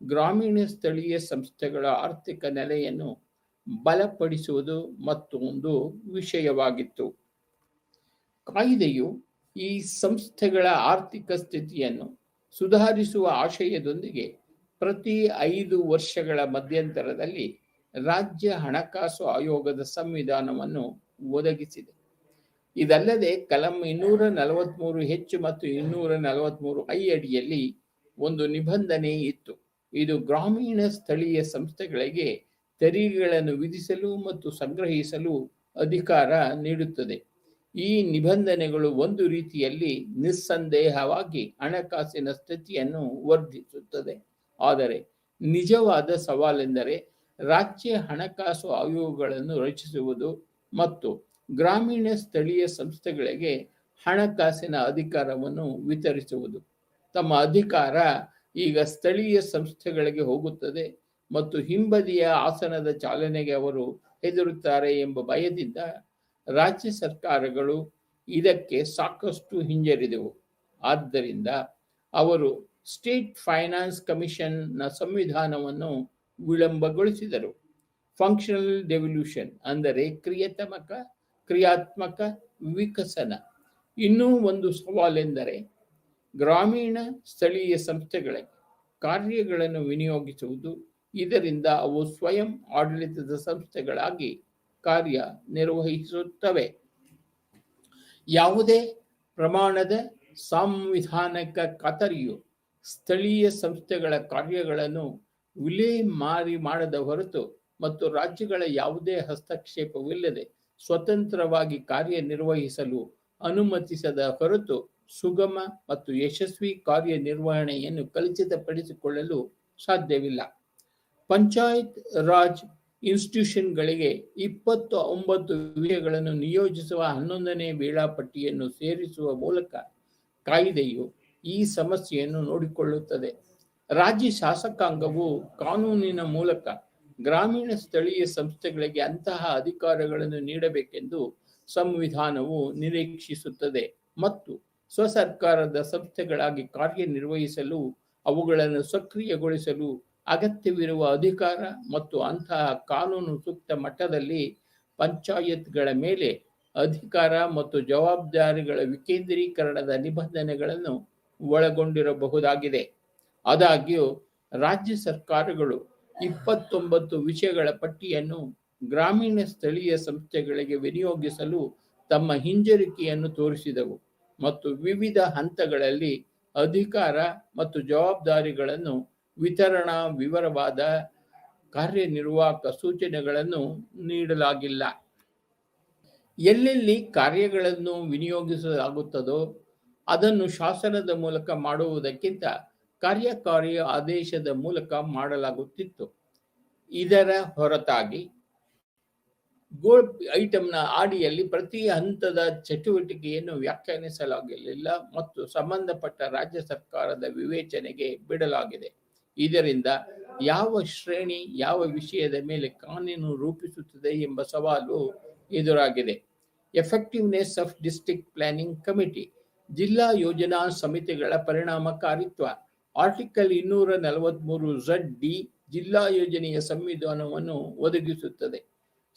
ಗ್ರಾಮೀಣ ಸ್ಥಳೀಯ ಸಂಸ್ಥೆಗಳ ಆರ್ಥಿಕ ನೆಲೆಯನ್ನು ಬಲಪಡಿಸುವುದು ಮತ್ತೊಂದು ವಿಷಯವಾಗಿತ್ತು. ಕಾಯ್ದೆಯು ಈ ಸಂಸ್ಥೆಗಳ ಆರ್ಥಿಕ ಸ್ಥಿತಿಯನ್ನು ಸುಧಾರಿಸುವ ಆಶಯದೊಂದಿಗೆ ಪ್ರತಿ 5 ವರ್ಷಗಳ ಮಧ್ಯಂತರದಲ್ಲಿ ರಾಜ್ಯ ಹಣಕಾಸು ಆಯೋಗದ ಸಂವಿಧಾನವನ್ನು ಒದಗಿಸಿದೆ. ಇದಲ್ಲದೆ ಕಲಂ 243 ಹೆಚ್ಚು ಮತ್ತು 243 ಅಡಿಯಲ್ಲಿ ಒಂದು ನಿಬಂಧನೆ ಇತ್ತು. ಇದು ಗ್ರಾಮೀಣ ಸ್ಥಳೀಯ ಸಂಸ್ಥೆಗಳಿಗೆ ತೆರಿಗೆಗಳನ್ನು ವಿಧಿಸಲು ಮತ್ತು ಸಂಗ್ರಹಿಸಲು ಅಧಿಕಾರ ನೀಡುತ್ತದೆ. ಈ ನಿಬಂಧನೆಗಳು ಒಂದು ರೀತಿಯಲ್ಲಿ ನಿಸ್ಸಂದೇಹವಾಗಿ ಹಣಕಾಸಿನ ಸ್ಥಿತಿಯನ್ನು ವರ್ಧಿಸುತ್ತದೆ. ಆದರೆ ನಿಜವಾದ ಸವಾಲೆಂದರೆ ರಾಜ್ಯ ಹಣಕಾಸು ಆಯೋಗಗಳನ್ನು ರಚಿಸುವುದು ಮತ್ತು ಗ್ರಾಮೀಣ ಸ್ಥಳೀಯ ಸಂಸ್ಥೆಗಳಿಗೆ ಹಣಕಾಸಿನ ಅಧಿಕಾರವನ್ನು ವಿತರಿಸುವುದು. ತಮ್ಮ ಅಧಿಕಾರ ಈಗ ಸ್ಥಳೀಯ ಸಂಸ್ಥೆಗಳಿಗೆ ಹೋಗುತ್ತದೆ ಮತ್ತು ಹಿಂಬದಿಯ ಆಸನದ ಚಾಲನೆಗೆ ಅವರು ಹೆದರುತ್ತಾರೆ ಎಂಬ ಭಯದಿಂದ ರಾಜ್ಯ ಸರ್ಕಾರಗಳು ಇದಕ್ಕೆ ಸಾಕಷ್ಟು ಹಿಂಜರಿದವು. ಆದ್ದರಿಂದ ಅವರು ಸ್ಟೇಟ್ ಫೈನಾನ್ಸ್ ಕಮಿಷನ್ನ ಸಂವಿಧಾನವನ್ನು ವಿಳಂಬಗೊಳಿಸಿದರು. ಫಂಕ್ಷನಲ್ ಡೆವಲ್ಯೂಷನ್ ಅಂದರೆ ಕ್ರಿಯಾತ್ಮಕ ವಿಕಸನ. ಇನ್ನೂ ಒಂದು ಸವಾಲೆಂದರೆ ಗ್ರಾಮೀಣ ಸ್ಥಳೀಯ ಸಂಸ್ಥೆಗಳಿಗೆ ಕಾರ್ಯಗಳನ್ನು ವಿನಿಯೋಗಿಸುವುದು. ಇದರಿಂದ ಅವು ಸ್ವಯಂ ಆಡಳಿತದ ಸಂಸ್ಥೆಗಳಾಗಿ ಕಾರ್ಯನಿರ್ವಹಿಸುತ್ತವೆ. ಯಾವುದೇ ಪ್ರಮಾಣದ ಸಾಂವಿಧಾನಿಕ ಖಾತರಿಯು ಸ್ಥಳೀಯ ಸಂಸ್ಥೆಗಳ ಕಾರ್ಯಗಳನ್ನು ವಿಲೇವಾರಿ ಮಾಡದ ಹೊರತು ಮತ್ತು ರಾಜ್ಯಗಳ ಯಾವುದೇ ಹಸ್ತಕ್ಷೇಪವಿಲ್ಲದೆ ಸ್ವತಂತ್ರವಾಗಿ ಕಾರ್ಯನಿರ್ವಹಿಸಲು ಅನುಮತಿಸದ ಹೊರತು ಸುಗಮ ಮತ್ತು ಯಶಸ್ವಿ ಕಾರ್ಯನಿರ್ವಹಣೆಯನ್ನು ಖಚಿತಪಡಿಸಿಕೊಳ್ಳಲು ಸಾಧ್ಯವಿಲ್ಲ. ಪಂಚಾಯತ್ ರಾಜ್ ಇನ್ಸ್ಟಿಟ್ಯೂಷನ್ಗಳಿಗೆ 29 ವಿಷಯಗಳನ್ನು ನಿಯೋಜಿಸುವ 11ನೇ ವೇಳಾಪಟ್ಟಿಯನ್ನು ಸೇರಿಸುವ ಮೂಲಕ ಕಾಯ್ದೆಯು ಈ ಸಮಸ್ಯೆಯನ್ನು ನೋಡಿಕೊಳ್ಳುತ್ತದೆ. ರಾಜ್ಯ ಶಾಸಕಾಂಗವು ಕಾನೂನಿನ ಮೂಲಕ ಗ್ರಾಮೀಣ ಸ್ಥಳೀಯ ಸಂಸ್ಥೆಗಳಿಗೆ ಅಂತಹ ಅಧಿಕಾರಗಳನ್ನು ನೀಡಬೇಕೆಂದು ಸಂವಿಧಾನವು ನಿರೀಕ್ಷಿಸುತ್ತದೆ ಮತ್ತು ಸ್ವಸರ್ಕಾರದ ಸಂಸ್ಥೆಗಳಾಗಿ ಕಾರ್ಯನಿರ್ವಹಿಸಲು ಅವುಗಳನ್ನು ಸಕ್ರಿಯಗೊಳಿಸಲು ಅಗತ್ಯವಿರುವ ಅಧಿಕಾರ ಮತ್ತು ಅಂತಹ ಕಾನೂನು ಸೂಕ್ತ ಮಟ್ಟದಲ್ಲಿ ಪಂಚಾಯತ್ಗಳ ಮೇಲೆ ಅಧಿಕಾರ ಮತ್ತು ಜವಾಬ್ದಾರಿಗಳ ವಿಕೇಂದ್ರೀಕರಣದ ನಿಬಂಧನೆಗಳನ್ನು ಒಳಗೊಂಡಿರಬಹುದಾಗಿದೆ. ಆದಾಗ್ಯೂ ರಾಜ್ಯ ಸರ್ಕಾರಗಳು 29 ವಿಷಯಗಳ ಪಟ್ಟಿಯನ್ನು ಗ್ರಾಮೀಣ ಸ್ಥಳೀಯ ಸಂಸ್ಥೆಗಳಿಗೆ ವಿನಿಯೋಗಿಸಲು ತಮ್ಮ ಹಿಂಜರಿಕೆಯನ್ನು ತೋರಿಸಿದವು ಮತ್ತು ವಿವಿಧ ಹಂತಗಳಲ್ಲಿ ಅಧಿಕಾರ ಮತ್ತು ಜವಾಬ್ದಾರಿಗಳನ್ನು ವಿತರಣಾ ವಿವರವಾದ ಕಾರ್ಯನಿರ್ವಾಹಕ ಸೂಚನೆಗಳನ್ನು ನೀಡಲಾಗಿಲ್ಲ. ಎಲ್ಲೆಲ್ಲಿ ಕಾರ್ಯಗಳನ್ನು ವಿನಿಯೋಗಿಸಲಾಗುತ್ತದೋ ಅದನ್ನು ಶಾಸನದ ಮೂಲಕ ಮಾಡುವುದಕ್ಕಿಂತ ಕಾರ್ಯಕಾರಿ ಆದೇಶದ ಮೂಲಕ ಮಾಡಲಾಗುತ್ತಿತ್ತು. ಇದರ ಹೊರತಾಗಿ ಐಟಂನ ಅಡಿಯಲ್ಲಿ ಪ್ರತಿ ಹಂತದ ಚಟುವಟಿಕೆಯನ್ನು ವ್ಯಾಖ್ಯಾನಿಸಲಾಗಲಿಲ್ಲ ಮತ್ತು ಸಂಬಂಧಪಟ್ಟ ರಾಜ್ಯ ಸರ್ಕಾರದ ವಿವೇಚನೆಗೆ ಬಿಡಲಾಗಿದೆ. ಇದರಿಂದ ಯಾವ ಶ್ರೇಣಿ ಯಾವ ವಿಷಯದ ಮೇಲೆ ಕಾನೂನು ರೂಪಿಸುತ್ತದೆ ಎಂಬ ಸವಾಲು ಎದುರಾಗಿದೆ. Effectiveness of district planning committee, ಜಿಲ್ಲಾ ಯೋಜನಾ ಸಮಿತಿಗಳ ಪರಿಣಾಮಕಾರಿತ್ವ. ಆರ್ಟಿಕಲ್ 243Z(d) ಜಿಲ್ಲಾ ಯೋಜನೆಯ ಸಂವಿಧಾನವನ್ನು ಒದಗಿಸುತ್ತದೆ.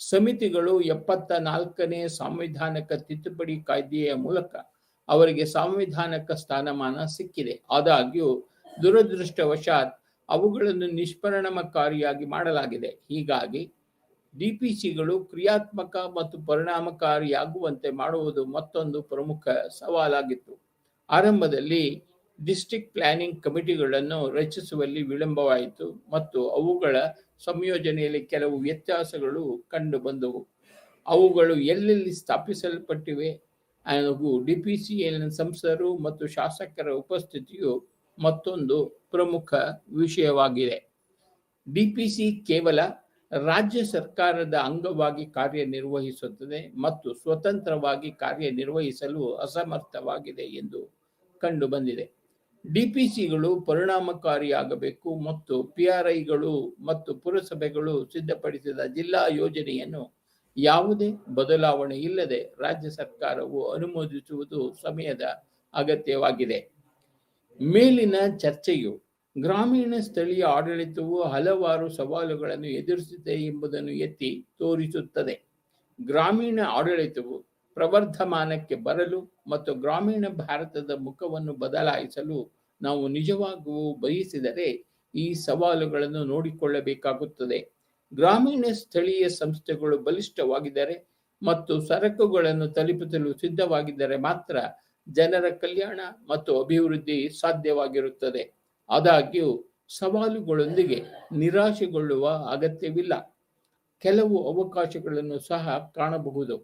ಸಮಿತಿಗಳು 74ನೇ ಸಾಂವಿಧಾನಿಕ ತಿದ್ದುಪಡಿ ಕಾಯ್ದೆಯ ಮೂಲಕ ಅವರಿಗೆ ಸಾಂವಿಧಾನಿಕ ಸ್ಥಾನಮಾನ ಸಿಕ್ಕಿದೆ. ಆದಾಗ್ಯೂ ದುರದೃಷ್ಟವಶಾತ್ ಅವುಗಳನ್ನು ನಿಷ್ಪರಿಣಾಮಕಾರಿಯಾಗಿ ಮಾಡಲಾಗಿದೆ. ಹೀಗಾಗಿ ಡಿಪಿಸಿಗಳು ಕ್ರಿಯಾತ್ಮಕ ಮತ್ತು ಪರಿಣಾಮಕಾರಿಯಾಗುವಂತೆ ಮಾಡುವುದು ಮತ್ತೊಂದು ಪ್ರಮುಖ ಸವಾಲಾಗಿತ್ತು. ಆರಂಭದಲ್ಲಿ ಡಿಸ್ಟ್ರಿಕ್ಟ್ ಪ್ಲಾನಿಂಗ್ ಕಮಿಟಿಗಳನ್ನು ರಚಿಸುವಲ್ಲಿ ವಿಳಂಬವಾಯಿತು ಮತ್ತು ಅವುಗಳ ಸಂಯೋಜನೆಯಲ್ಲಿ ಕೆಲವು ವ್ಯತ್ಯಾಸಗಳು ಕಂಡುಬಂದವು. ಅವುಗಳು ಎಲ್ಲೆಲ್ಲಿ ಸ್ಥಾಪಿಸಲ್ಪಟ್ಟಿವೆ ಹಾಗೂ ಡಿಪಿಸಿಎಲ್ ಸಂಸದರು ಮತ್ತು ಶಾಸಕರ ಉಪಸ್ಥಿತಿಯು ಮತ್ತೊಂದು ಪ್ರಮುಖ ವಿಷಯವಾಗಿದೆ. ಡಿಪಿಸಿ ಕೇವಲ ರಾಜ್ಯ ಸರ್ಕಾರದ ಅಂಗವಾಗಿ ಕಾರ್ಯನಿರ್ವಹಿಸುತ್ತದೆ ಮತ್ತು ಸ್ವತಂತ್ರವಾಗಿ ಕಾರ್ಯನಿರ್ವಹಿಸಲು ಅಸಮರ್ಥವಾಗಿದೆ ಎಂದು ಕಂಡುಬಂದಿದೆ. ಡಿಪಿಸಿಗಳು ಪರಿಣಾಮಕಾರಿಯಾಗಬೇಕು ಮತ್ತು ಪಿಆರ್ಐಗಳು ಮತ್ತು ಪುರಸಭೆಗಳು ಸಿದ್ಧಪಡಿಸಿದ ಜಿಲ್ಲಾ ಯೋಜನೆಯನ್ನು ಯಾವುದೇ ಬದಲಾವಣೆ ಇಲ್ಲದೆ ರಾಜ್ಯ ಸರ್ಕಾರವು ಅನುಮೋದಿಸುವುದು ಸಮಯದ ಅಗತ್ಯವಾಗಿದೆ. ಮೇಲಿನ ಚರ್ಚೆಯು ಗ್ರಾಮೀಣ ಸ್ಥಳೀಯ ಆಡಳಿತವು ಹಲವಾರು ಸವಾಲುಗಳನ್ನು ಎದುರಿಸಿದೆ ಎಂಬುದನ್ನು ಎತ್ತಿ ತೋರಿಸುತ್ತದೆ. ಗ್ರಾಮೀಣ ಆಡಳಿತವು ಪ್ರವರ್ಧಮಾನಕ್ಕೆ ಬರಲು ಮತ್ತು ಗ್ರಾಮೀಣ ಭಾರತದ ಮುಖವನ್ನು ಬದಲಾಯಿಸಲು ನಾವು ನಿಜವಾಗಿಯೂ ಬಯಸಿದರೆ ಈ ಸವಾಲುಗಳನ್ನು ನೋಡಿಕೊಳ್ಳಬೇಕಾಗುತ್ತದೆ. ಗ್ರಾಮೀಣ ಸ್ಥಳೀಯ ಸಂಸ್ಥೆಗಳು ಬಲಿಷ್ಠವಾಗಿದ್ದರೆ ಮತ್ತು ಸರಕುಗಳನ್ನು ತಲುಪಿಸಲು ಸಿದ್ಧವಾಗಿದ್ದರೆ ಮಾತ್ರ ಜನರ ಕಲ್ಯಾಣ ಮತ್ತು ಅಭಿವೃದ್ಧಿ ಸಾಧ್ಯವಾಗಿರುತ್ತದೆ. ಆದಾಗ್ಯೂ ಸವಾಲುಗಳೊಂದಿಗೆ ನಿರಾಶೆಗೊಳ್ಳುವ ಅಗತ್ಯವಿಲ್ಲ. ಕೆಲವು ಅವಕಾಶಗಳನ್ನು ಸಹ ಕಾಣಬಹುದು.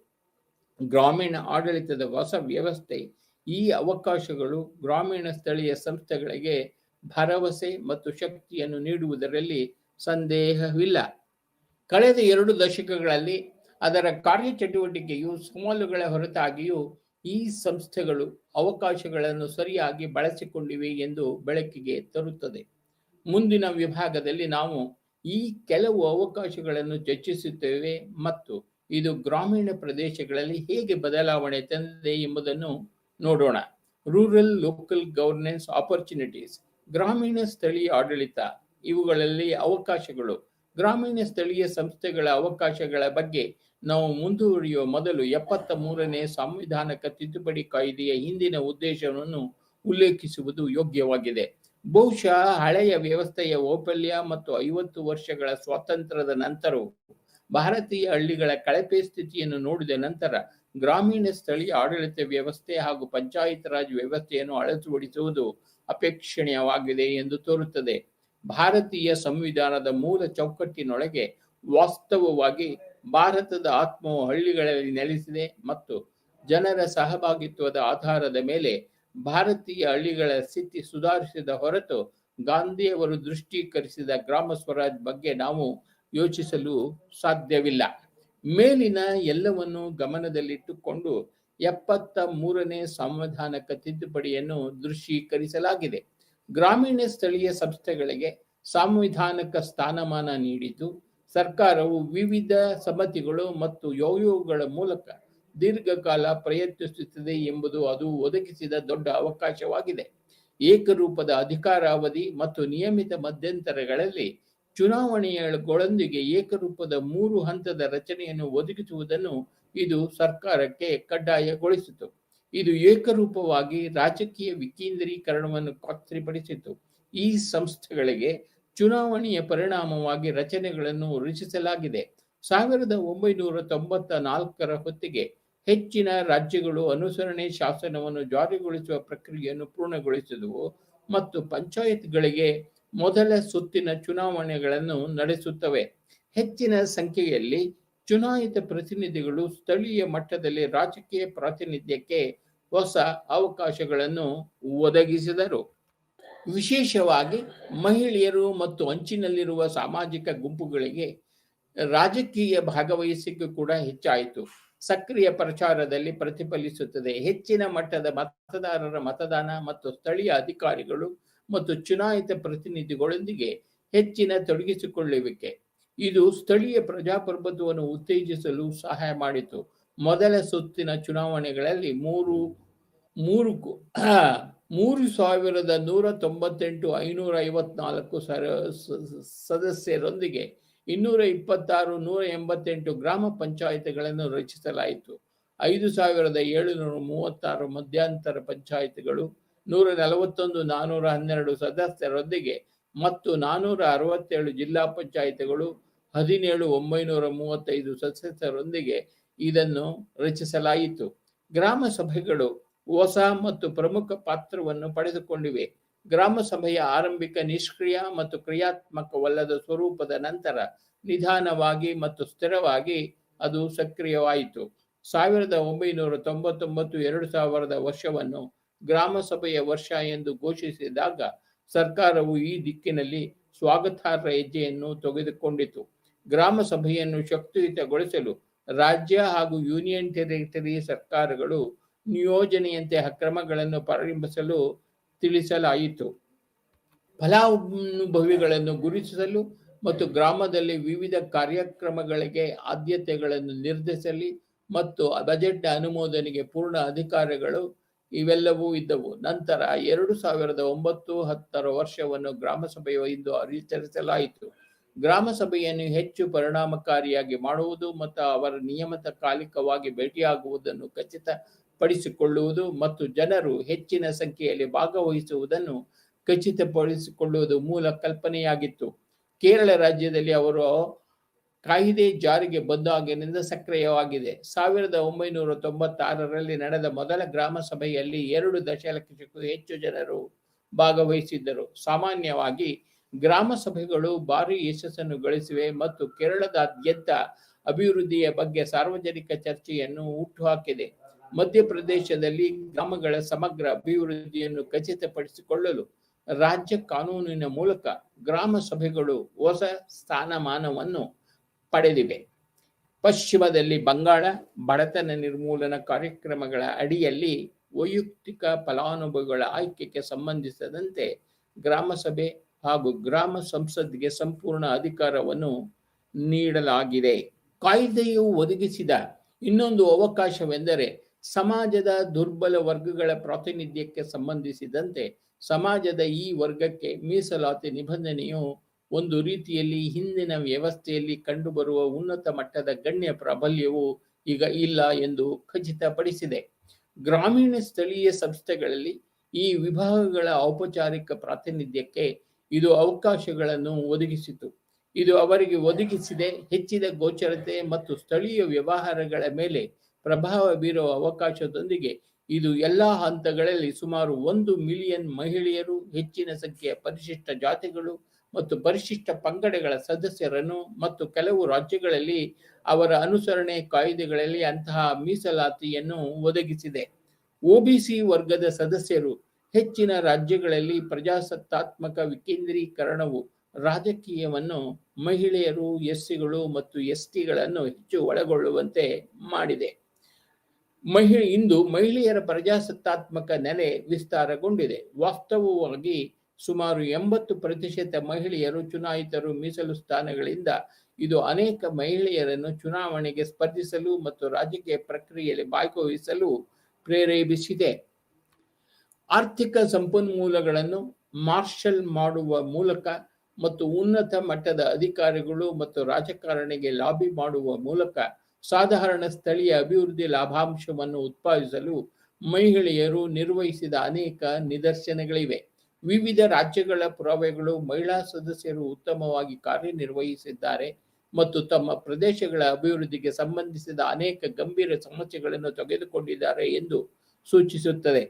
ಗ್ರಾಮೀಣ ಆಡಳಿತದ ಹೊಸ ವ್ಯವಸ್ಥೆ ಈ ಅವಕಾಶಗಳು ಗ್ರಾಮೀಣ ಸ್ಥಳೀಯ ಸಂಸ್ಥೆಗಳಿಗೆ ಭರವಸೆ ಮತ್ತು ಶಕ್ತಿಯನ್ನು ನೀಡುವುದರಲ್ಲಿ ಸಂದೇಹವಿಲ್ಲ. ಕಳೆದ 2 ದಶಕಗಳಲ್ಲಿ ಅದರ ಕಾರ್ಯಚಟುವಟಿಕೆಯು ಸವಾಲುಗಳ ಹೊರತಾಗಿಯೂ ಈ ಸಂಸ್ಥೆಗಳು ಅವಕಾಶಗಳನ್ನು ಸರಿಯಾಗಿ ಬಳಸಿಕೊಂಡಿವೆ ಎಂದು ಬೆಳಕಿಗೆ ತರುತ್ತದೆ. ಮುಂದಿನ ವಿಭಾಗದಲ್ಲಿ ನಾವು ಈ ಕೆಲವು ಅವಕಾಶಗಳನ್ನು ಚರ್ಚಿಸುತ್ತೇವೆ ಮತ್ತು ಇದು ಗ್ರಾಮೀಣ ಪ್ರದೇಶಗಳಲ್ಲಿ ಹೇಗೆ ಬದಲಾವಣೆ ತಂದಿದೆ ಎಂಬುದನ್ನು ನೋಡೋಣ. ರೂರಲ್ ಲೋಕಲ್ ಗವರ್ನೆನ್ಸ್ ಆಪರ್ಚುನಿಟೀಸ್, ಗ್ರಾಮೀಣ ಸ್ಥಳೀಯ ಆಡಳಿತ, ಇವುಗಳಲ್ಲಿ ಅವಕಾಶಗಳು. ಗ್ರಾಮೀಣ ಸ್ಥಳೀಯ ಸಂಸ್ಥೆಗಳ ಅವಕಾಶಗಳ ಬಗ್ಗೆ ನಾವು ಮುಂದುವರಿಯುವ ಮೊದಲು 73ನೇ ಸಾಂವಿಧಾನಿಕ ತಿದ್ದುಪಡಿ ಕಾಯ್ದೆಯ ಹಿಂದಿನ ಉದ್ದೇಶವನ್ನು ಉಲ್ಲೇಖಿಸುವುದು ಯೋಗ್ಯವಾಗಿದೆ. ಬಹುಶಃ ಹಳೆಯ ವ್ಯವಸ್ಥೆಯ ವೈಫಲ್ಯ ಮತ್ತು 50 ವರ್ಷಗಳ ಸ್ವಾತಂತ್ರ್ಯದ ನಂತರವೂ ಭಾರತೀಯ ಹಳ್ಳಿಗಳ ಕಳಪೆ ಸ್ಥಿತಿಯನ್ನು ನೋಡಿದ ನಂತರ ಗ್ರಾಮೀಣ ಸ್ಥಳೀಯ ಆಡಳಿತ ವ್ಯವಸ್ಥೆ ಹಾಗೂ ಪಂಚಾಯತ್ ರಾಜ್ ವ್ಯವಸ್ಥೆಯನ್ನು ಅಳವಡಿಸುವುದು ಅಪೇಕ್ಷಣೀಯವಾಗಿದೆ ಎಂದು ತೋರುತ್ತದೆ. ಭಾರತೀಯ ಸಂವಿಧಾನದ ಮೂಲ ಚೌಕಟ್ಟಿನೊಳಗೆ ವಾಸ್ತವವಾಗಿ ಭಾರತದ ಆತ್ಮವು ಹಳ್ಳಿಗಳಲ್ಲಿ ನೆಲೆಸಿದೆ ಮತ್ತು ಜನರ ಸಹಭಾಗಿತ್ವದ ಆಧಾರದ ಮೇಲೆ ಭಾರತೀಯ ಹಳ್ಳಿಗಳ ಸ್ಥಿತಿ ಸುಧಾರಿಸಿದ ಹೊರತು ಗಾಂಧಿಯವರು ದೃಷ್ಟೀಕರಿಸಿದ ಗ್ರಾಮ ಸ್ವರಾಜ್ ಬಗ್ಗೆ ನಾವು ಯೋಚಿಸಲು ಸಾಧ್ಯವಿಲ್ಲ. ಮೇಲಿನ ಎಲ್ಲವನ್ನು ಗಮನದಲ್ಲಿಟ್ಟುಕೊಂಡು 73ನೇ ಸಂವಿಧಾನಕ ತಿದ್ದುಪಡಿಯನ್ನು ದೃಶ್ಯೀಕರಿಸಲಾಗಿದೆ. ಗ್ರಾಮೀಣ ಸ್ಥಳೀಯ ಸಂಸ್ಥೆಗಳಿಗೆ ಸಾಂವಿಧಾನಿಕ ಸ್ಥಾನಮಾನ ನೀಡಿದ್ದು, ಸರ್ಕಾರವು ವಿವಿಧ ಸಮಿತಿಗಳು ಮತ್ತು ಯೋಯೋಗಳ ಮೂಲಕ ದೀರ್ಘಕಾಲ ಪ್ರಯತ್ನಿಸುತ್ತಿದೆ ಎಂಬುದು ಅದು ಒದಗಿಸಿದ ದೊಡ್ಡ ಅವಕಾಶವಾಗಿದೆ. ಏಕರೂಪದ ಅಧಿಕಾರಾವಧಿ ಮತ್ತು ನಿಯಮಿತ ಮಧ್ಯಂತರಗಳಲ್ಲಿ ಚುನಾವಣೆಗಳೊಂದಿಗೆ ಏಕರೂಪದ 3 ಹಂತದ ರಚನೆಯನ್ನು ಒದಗಿಸುವುದನ್ನು ಇದು ಸರ್ಕಾರಕ್ಕೆ ಕಡ್ಡಾಯಗೊಳಿಸಿತು. ಇದು ಏಕರೂಪವಾಗಿ ರಾಜಕೀಯ ವಿಕೇಂದ್ರೀಕರಣವನ್ನು ಖಾತ್ರಿಪಡಿಸಿತು. ಈ ಸಂಸ್ಥೆಗಳಿಗೆ ಚುನಾವಣೆಯ ಪರಿಣಾಮವಾಗಿ ರಚನೆಗಳನ್ನು ರಚಿಸಲಾಗಿದೆ. 1994ರ ಹೊತ್ತಿಗೆ ಹೆಚ್ಚಿನ ರಾಜ್ಯಗಳು ಅನುಸರಣೆ ಶಾಸನವನ್ನು ಜಾರಿಗೊಳಿಸುವ ಪ್ರಕ್ರಿಯೆಯನ್ನು ಪೂರ್ಣಗೊಳಿಸಿದವು ಮತ್ತು ಪಂಚಾಯತ್ಗಳಿಗೆ ಮೊದಲ ಸುತ್ತಿನ ಚುನಾವಣೆಗಳನ್ನು ನಡೆಸುತ್ತವೆ. ಹೆಚ್ಚಿನ ಸಂಖ್ಯೆಯಲ್ಲಿ ಚುನಾಯಿತ ಪ್ರತಿನಿಧಿಗಳು ಸ್ಥಳೀಯ ಮಟ್ಟದಲ್ಲಿ ರಾಜಕೀಯ ಪ್ರಾತಿನಿಧ್ಯಕ್ಕೆ ಹೊಸ ಅವಕಾಶಗಳನ್ನು ಒದಗಿಸಿದರು. ವಿಶೇಷವಾಗಿ ಮಹಿಳೆಯರು ಮತ್ತು ಅಂಚಿನಲ್ಲಿರುವ ಸಾಮಾಜಿಕ ಗುಂಪುಗಳಿಗೆ ರಾಜಕೀಯ ಭಾಗವಹಿಸುವಿಕೆ ಕೂಡ ಹೆಚ್ಚಾಯಿತು. ಸಕ್ರಿಯ ಪ್ರಚಾರದಲ್ಲಿ ಪ್ರತಿಫಲಿಸುತ್ತದೆ. ಹೆಚ್ಚಿನ ಮಟ್ಟದ ಮತದಾರರ ಮತದಾನ ಮತ್ತು ಸ್ಥಳೀಯ ಅಧಿಕಾರಿಗಳು ಮತ್ತು ಚುನಾಯಿತ ಪ್ರತಿನಿಧಿಗಳೊಂದಿಗೆ ಹೆಚ್ಚಿನ ತೊಡಗಿಸಿಕೊಳ್ಳುವಿಕೆ ಇದು ಸ್ಥಳೀಯ ಪ್ರಜಾಪ್ರಭುತ್ವವನ್ನು ಉತ್ತೇಜಿಸಲು ಸಹಾಯ ಮಾಡಿತು. ಮೊದಲ ಸುತ್ತಿನ ಚುನಾವಣೆಗಳಲ್ಲಿ 3,198 554 ಸದಸ್ಯರೊಂದಿಗೆ 226 188 ಗ್ರಾಮ ಪಂಚಾಯಿತಿಗಳನ್ನು ರಚಿಸಲಾಯಿತು. 5,736 ಮಧ್ಯಂತರ ಪಂಚಾಯಿತಿಗಳು, 141 412 ಸದಸ್ಯರೊಂದಿಗೆ ಮತ್ತು 467 ಜಿಲ್ಲಾ ಪಂಚಾಯಿತಿಗಳು, 17 935 ಸದಸ್ಯರೊಂದಿಗೆ ಇದನ್ನು ರಚಿಸಲಾಯಿತು. ಗ್ರಾಮ ಸಭೆಗಳು ಹೊಸ ಮತ್ತು ಪ್ರಮುಖ ಪಾತ್ರವನ್ನು ಪಡೆದುಕೊಂಡಿವೆ. ಗ್ರಾಮ ಸಭೆಯ ಆರಂಭಿಕ ನಿಷ್ಕ್ರಿಯ ಮತ್ತು ಕ್ರಿಯಾತ್ಮಕವಲ್ಲದ ಸ್ವರೂಪದ ನಂತರ ನಿಧಾನವಾಗಿ ಮತ್ತು ಸ್ಥಿರವಾಗಿ ಅದು ಸಕ್ರಿಯವಾಯಿತು. 1999-2000 ವರ್ಷವನ್ನು ಗ್ರಾಮ ಸಭೆಯ ವರ್ಷ ಎಂದು ಘೋಷಿಸಿದಾಗ ಸರ್ಕಾರವು ಈ ದಿಕ್ಕಿನಲ್ಲಿ ಸ್ವಾಗತಾರ್ಹ ಹೆಜ್ಜೆಯನ್ನು ತೆಗೆದುಕೊಂಡಿತು. ಗ್ರಾಮ ಸಭೆಯನ್ನು ಶಕ್ತಿಯುತಗೊಳಿಸಲು ರಾಜ್ಯ ಹಾಗೂ ಯೂನಿಯನ್ ಟೆರಿಟರಿ ಸರ್ಕಾರಗಳು ನಿಯೋಜನೆಯಂತಹ ಕ್ರಮಗಳನ್ನು ಪ್ರಾರಂಭಿಸಲು ತಿಳಿಸಲಾಯಿತು. ಫಲಾನುಭವಿಗಳನ್ನು ಗುರುತಿಸಲು ಮತ್ತು ಗ್ರಾಮದಲ್ಲಿ ವಿವಿಧ ಕಾರ್ಯಕ್ರಮಗಳಿಗೆ ಆದ್ಯತೆಗಳನ್ನು ನಿರ್ಧರಿಸಲಿ ಮತ್ತು ಬಜೆಟ್ ಅನುಮೋದನೆಗೆ ಪೂರ್ಣ ಅಧಿಕಾರಗಳು ಇವೆಲ್ಲವೂ ಇದ್ದವು. ನಂತರ 2009-10 ವರ್ಷವನ್ನು ಗ್ರಾಮ ಸಭೆಯಿಂದ ಆಚರಿಸಲಾಯಿತು. ಗ್ರಾಮ ಸಭೆಯನ್ನು ಹೆಚ್ಚು ಪರಿಣಾಮಕಾರಿಯಾಗಿ ಮಾಡುವುದು ಮತ್ತು ಅವರ ನಿಯಮಿತಕಾಲಿಕವಾಗಿ ಭೇಟಿಯಾಗುವುದನ್ನು ಖಚಿತಪಡಿಸಿಕೊಳ್ಳುವುದು ಮತ್ತು ಜನರು ಹೆಚ್ಚಿನ ಸಂಖ್ಯೆಯಲ್ಲಿ ಭಾಗವಹಿಸುವುದನ್ನು ಖಚಿತಪಡಿಸಿಕೊಳ್ಳುವುದು ಮೂಲ ಕಲ್ಪನೆಯಾಗಿತ್ತು. ಕೇರಳ ರಾಜ್ಯದಲ್ಲಿ ಅವರು ಕಾಯಿದೆ ಜಾರಿಗೆ ಬಂದಾಗಿನಿಂದ ಸಕ್ರಿಯವಾಗಿದೆ. 1996ರಲ್ಲಿ ನಡೆದ ಮೊದಲ ಗ್ರಾಮ ಸಭೆಯಲ್ಲಿ 2 ದಶಲಕ್ಷಕ್ಕೂ ಹೆಚ್ಚು ಜನರು ಭಾಗವಹಿಸಿದ್ದರು. ಸಾಮಾನ್ಯವಾಗಿ ಗ್ರಾಮ ಸಭೆಗಳು ಭಾರಿ ಯಶಸ್ಸನ್ನು ಗಳಿಸಿವೆ ಮತ್ತು ಕೇರಳದಾದ್ಯಂತ ಅಭಿವೃದ್ಧಿಯ ಬಗ್ಗೆ ಸಾರ್ವಜನಿಕ ಚರ್ಚೆಯನ್ನು ಹುಟ್ಟುಹಾಕಿದೆ. ಮಧ್ಯಪ್ರದೇಶದಲ್ಲಿ ಗ್ರಾಮಗಳ ಸಮಗ್ರ ಅಭಿವೃದ್ಧಿಯನ್ನು ಖಚಿತಪಡಿಸಿಕೊಳ್ಳಲು ರಾಜ್ಯ ಕಾನೂನಿನ ಮೂಲಕ ಗ್ರಾಮ ಸಭೆಗಳು ಹೊಸ ಸ್ಥಾನಮಾನವನ್ನು ಪಡೆದಿವೆ. ಪಶ್ಚಿಮದಲ್ಲಿ ಬಂಗಾಳ ಬಡತನ ನಿರ್ಮೂಲನಾ ಕಾರ್ಯಕ್ರಮಗಳ ಅಡಿಯಲ್ಲಿ ವೈಯಕ್ತಿಕ ಫಲಾನುಭವಿಗಳ ಆಯ್ಕೆಗೆ ಸಂಬಂಧಿಸಿದಂತೆ ಗ್ರಾಮ ಸಭೆ ಹಾಗೂ ಗ್ರಾಮ ಸಂಸದ್ಗೆ ಸಂಪೂರ್ಣ ಅಧಿಕಾರವನ್ನು ನೀಡಲಾಗಿದೆ. ಕಾಯ್ದೆಯು ಒದಗಿಸಿದ ಇನ್ನೊಂದು ಅವಕಾಶವೆಂದರೆ ಸಮಾಜದ ದುರ್ಬಲ ವರ್ಗಗಳ ಪ್ರಾತಿನಿಧ್ಯಕ್ಕೆ ಸಂಬಂಧಿಸಿದಂತೆ ಸಮಾಜದ ಈ ವರ್ಗಕ್ಕೆ ಮೀಸಲಾತಿ ನಿಬಂಧನೆಯು ಒಂದು ರೀತಿಯಲ್ಲಿ ಹಿಂದಿನ ವ್ಯವಸ್ಥೆಯಲ್ಲಿ ಕಂಡುಬರುವ ಉನ್ನತ ಮಟ್ಟದ ಗಣ್ಯ ಪ್ರಾಬಲ್ಯವು ಈಗ ಇಲ್ಲ ಎಂದು ಖಚಿತಪಡಿಸಿದೆ. ಗ್ರಾಮೀಣ ಸ್ಥಳೀಯ ಸಂಸ್ಥೆಗಳಲ್ಲಿ ಈ ವಿಭಾಗಗಳ ಔಪಚಾರಿಕ ಪ್ರಾತಿನಿಧ್ಯಕ್ಕೆ ಇದು ಅವಕಾಶಗಳನ್ನು ಒದಗಿಸಿತು. ಇದು ಅವರಿಗೆ ಒದಗಿಸಿದೆ ಹೆಚ್ಚಿದ ಗೋಚರತೆ ಮತ್ತು ಸ್ಥಳೀಯ ವ್ಯವಹಾರಗಳ ಮೇಲೆ ಪ್ರಭಾವ ಬೀರುವ ಅವಕಾಶದೊಂದಿಗೆ ಇದು ಎಲ್ಲ ಹಂತಗಳಲ್ಲಿ ಸುಮಾರು 1 ಮಿಲಿಯನ್ ಮಹಿಳೆಯರು, ಹೆಚ್ಚಿನ ಸಂಖ್ಯೆಯ ಪರಿಶಿಷ್ಟ ಜಾತಿಗಳು ಮತ್ತು ಪರಿಶಿಷ್ಟ ಪಂಗಡಗಳ ಸದಸ್ಯರನ್ನು ಮತ್ತು ಕೆಲವು ರಾಜ್ಯಗಳಲ್ಲಿ ಅವರ ಅನುಸರಣೆ ಕಾಯ್ದೆಗಳಲ್ಲಿ ಅಂತಹ ಮೀಸಲಾತಿಯನ್ನು ಒದಗಿಸಿದೆ. ಒಬಿಸಿ ವರ್ಗದ ಸದಸ್ಯರು ಹೆಚ್ಚಿನ ರಾಜ್ಯಗಳಲ್ಲಿ ಪ್ರಜಾಸತ್ತಾತ್ಮಕ ವಿಕೇಂದ್ರೀಕರಣವು ರಾಜಕೀಯವನ್ನು ಮಹಿಳೆಯರು, ಎಸ್ಸಿಗಳು ಮತ್ತು ಎಸ್ಟಿಗಳನ್ನು ಹೆಚ್ಚು ಒಳಗೊಳ್ಳುವಂತೆ ಮಾಡಿದೆ. ಇಂದು ಮಹಿಳೆಯರ ಪ್ರಜಾಸತ್ತಾತ್ಮಕ ನೆಲೆ ವಿಸ್ತಾರಗೊಂಡಿದೆ. ವಾಸ್ತವವಾಗಿ ಸುಮಾರು 80% ಮಹಿಳೆಯರು ಚುನಾಯಿತರು ಮೀಸಲು ಸ್ಥಾನಗಳಿಂದ ಇದು ಅನೇಕ ಮಹಿಳೆಯರನ್ನು ಚುನಾವಣೆಗೆ ಸ್ಪರ್ಧಿಸಲು ಮತ್ತು ರಾಜಕೀಯ ಪ್ರಕ್ರಿಯೆಯಲ್ಲಿ ಭಾಗವಹಿಸಲು ಪ್ರೇರೇಪಿಸಿದೆ. ಆರ್ಥಿಕ ಸಂಪನ್ಮೂಲಗಳನ್ನು ಮಾರ್ಷಲ್ ಮಾಡುವ ಮೂಲಕ ಮತ್ತು ಉನ್ನತ ಮಟ್ಟದ ಅಧಿಕಾರಿಗಳು ಮತ್ತು ರಾಜಕಾರಣಿಗೆ ಲಾಬಿ ಮಾಡುವ ಮೂಲಕ ಸಾಧಾರಣ ಸ್ಥಳೀಯ ಅಭಿವೃದ್ಧಿ ಲಾಭಾಂಶವನ್ನು ಉತ್ಪಾದಿಸಲು ಮಹಿಳೆಯರು ನಿರ್ವಹಿಸಿದ ಅನೇಕ ನಿದರ್ಶನಗಳಿವೆ. ವಿವಿಧ ರಾಜ್ಯಗಳ ಪುರಾವೆಗಳು ಮಹಿಳಾ ಸದಸ್ಯರು ಉತ್ತಮವಾಗಿ ಕಾರ್ಯನಿರ್ವಹಿಸಿದ್ದಾರೆ ಮತ್ತು ತಮ್ಮ ಪ್ರದೇಶಗಳ ಅಭಿವೃದ್ಧಿಗೆ ಸಂಬಂಧಿಸಿದ ಅನೇಕ ಗಂಭೀರ ಸಮಸ್ಯೆಗಳನ್ನು ತೆಗೆದುಕೊಂಡಿದ್ದಾರೆ ಎಂದು ಸೂಚಿಸುತ್ತದೆ.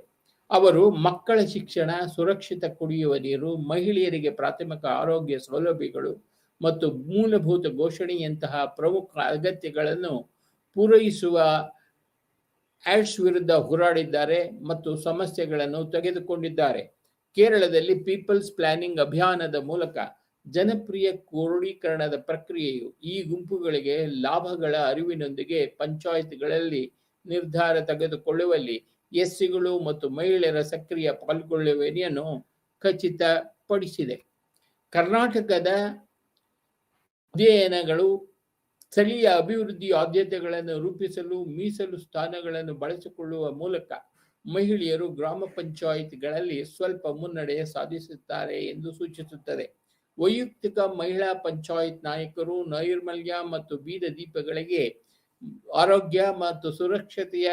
ಅವರು ಮಕ್ಕಳ ಶಿಕ್ಷಣ, ಸುರಕ್ಷಿತ ಕುಡಿಯುವ ನೀರು, ಮಹಿಳೆಯರಿಗೆ ಪ್ರಾಥಮಿಕ ಆರೋಗ್ಯ ಸೌಲಭ್ಯಗಳು ಮತ್ತು ಮೂಲಭೂತ ಘೋಷಣೆಯಂತಹ ಪ್ರಮುಖ ಅಗತ್ಯಗಳನ್ನು ಪೂರೈಸುವ ಏಡ್ಸ್ ವಿರುದ್ಧ ಹೋರಾಡಿದ್ದಾರೆ ಮತ್ತು ಸಮಸ್ಯೆಗಳನ್ನು ತೆಗೆದುಕೊಂಡಿದ್ದಾರೆ. ಕೇರಳದಲ್ಲಿ ಪೀಪಲ್ಸ್ ಪ್ಲಾನಿಂಗ್ ಅಭಿಯಾನದ ಮೂಲಕ ಜನಪ್ರಿಯ ಕ್ರೋಢೀಕರಣದ ಪ್ರಕ್ರಿಯೆಯು ಈ ಗುಂಪುಗಳಿಗೆ ಲಾಭಗಳ ಅರಿವಿನೊಂದಿಗೆ ಪಂಚಾಯತ್ಗಳಲ್ಲಿ ನಿರ್ಧಾರ ತೆಗೆದುಕೊಳ್ಳುವಲ್ಲಿ ಎಸ್ಸಿಗಳು ಮತ್ತು ಮಹಿಳೆಯರ ಸಕ್ರಿಯ ಪಾಲ್ಗೊಳ್ಳುವಿಕೆಯನ್ನು ಖಚಿತಪಡಿಸಿದೆ. ಕರ್ನಾಟಕದ ಅಧ್ಯಯನಗಳು ಸ್ಥಳೀಯ ಅಭಿವೃದ್ಧಿ ಆದ್ಯತೆಗಳನ್ನು ರೂಪಿಸಲು ಮೀಸಲು ಸ್ಥಾನಗಳನ್ನು ಬಳಸಿಕೊಳ್ಳುವ ಮೂಲಕ ಮಹಿಳೆಯರು ಗ್ರಾಮ ಪಂಚಾಯತ್ಗಳಲ್ಲಿ ಸ್ವಲ್ಪ ಮುನ್ನಡೆ ಸಾಧಿಸುತ್ತಾರೆ ಎಂದು ಸೂಚಿಸುತ್ತದೆ. ವೈಯಕ್ತಿಕ ಮಹಿಳಾ ಪಂಚಾಯತ್ ನಾಯಕರು ನೈರ್ಮಲ್ಯ ಮತ್ತು ಬೀದ ದೀಪಗಳಿಗೆ, ಆರೋಗ್ಯ ಮತ್ತು ಸುರಕ್ಷತೆಯ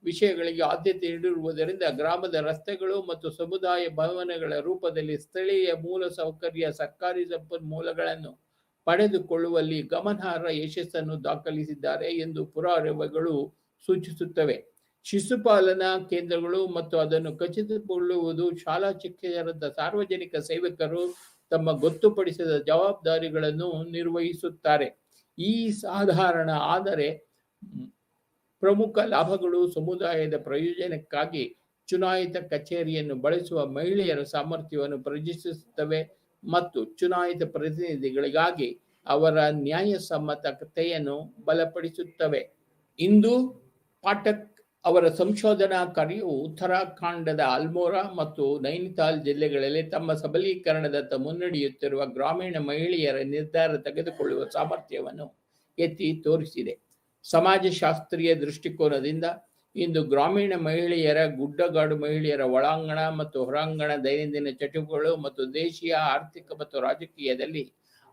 ವಿಷಯಗಳಿಗೆ ಆದ್ಯತೆ ನೀಡಿರುವುದರಿಂದ ಗ್ರಾಮದ ರಸ್ತೆಗಳು ಮತ್ತು ಸಮುದಾಯ ಭವನಗಳ ರೂಪದಲ್ಲಿ ಸ್ಥಳೀಯ ಮೂಲ ಸೌಕರ್ಯ ಸರ್ಕಾರಿ ಸಂಪನ್ಮೂಲಗಳನ್ನು ಪಡೆದುಕೊಳ್ಳುವಲ್ಲಿ ಗಮನಾರ್ಹ ಯಶಸ್ಸನ್ನು ದಾಖಲಿಸಿದ್ದಾರೆ ಎಂದು ಪುರಾವೆಗಳು ಸೂಚಿಸುತ್ತವೆ. ಶಿಶುಪಾಲನಾ ಕೇಂದ್ರಗಳು ಮತ್ತು ಅದನ್ನು ಖಚಿತಗೊಳ್ಳುವುದು ಶಾಲಾ ಶಿಕ್ಷಕರಂತ ಸಾರ್ವಜನಿಕ ಸೇವಕರು ತಮ್ಮ ಗೊತ್ತುಪಡಿಸಿದ ಜವಾಬ್ದಾರಿಗಳನ್ನು ನಿರ್ವಹಿಸುತ್ತಾರೆ. ಈ ಸಾಧಾರಣ ಆದರೆ ಪ್ರಮುಖ ಲಾಭಗಳು ಸಮುದಾಯದ ಪ್ರಯೋಜನಕ್ಕಾಗಿ ಚುನಾಯಿತ ಕಚೇರಿಯನ್ನು ಬಳಸುವ ಮಹಿಳೆಯರ ಸಾಮರ್ಥ್ಯವನ್ನು ಪ್ರದರ್ಶಿಸುತ್ತವೆ ಮತ್ತು ಚುನಾಯಿತ ಪ್ರತಿನಿಧಿಗಳಿಗಾಗಿ ಅವರ ನ್ಯಾಯಸಮ್ಮತತೆಯನ್ನು ಬಲಪಡಿಸುತ್ತವೆ. ಇಂದು ಪಾಠಕ್ ಅವರ ಸಂಶೋಧನಾ ಕಾರ್ಯವು ಉತ್ತರಾಖಂಡದ ಅಲ್ಮೋರಾ ಮತ್ತು ನೈನಿತಾಲ್ ಜಿಲ್ಲೆಗಳಲ್ಲಿ ತಮ್ಮ ಸಬಲೀಕರಣದತ್ತ ಮುನ್ನಡೆಯುತ್ತಿರುವ ಗ್ರಾಮೀಣ ಮಹಿಳೆಯರ ನಿರ್ಧಾರ ತೆಗೆದುಕೊಳ್ಳುವ ಸಾಮರ್ಥ್ಯವನ್ನು ಎತ್ತಿ ತೋರಿಸಿದೆ. ಸಮಾಜಶಾಸ್ತ್ರೀಯ ದೃಷ್ಟಿಕೋನದಿಂದ ಇಂದು ಗ್ರಾಮೀಣ ಮಹಿಳೆಯರ, ಗುಡ್ಡಗಾಡು ಮಹಿಳೆಯರ ಒಳಾಂಗಣ ಮತ್ತು ಹೊರಾಂಗಣ ದೈನಂದಿನ ಚಟುವಟಿಕೆಗಳು ಮತ್ತು ದೇಶೀಯ ಆರ್ಥಿಕ ಮತ್ತು ರಾಜಕೀಯದಲ್ಲಿ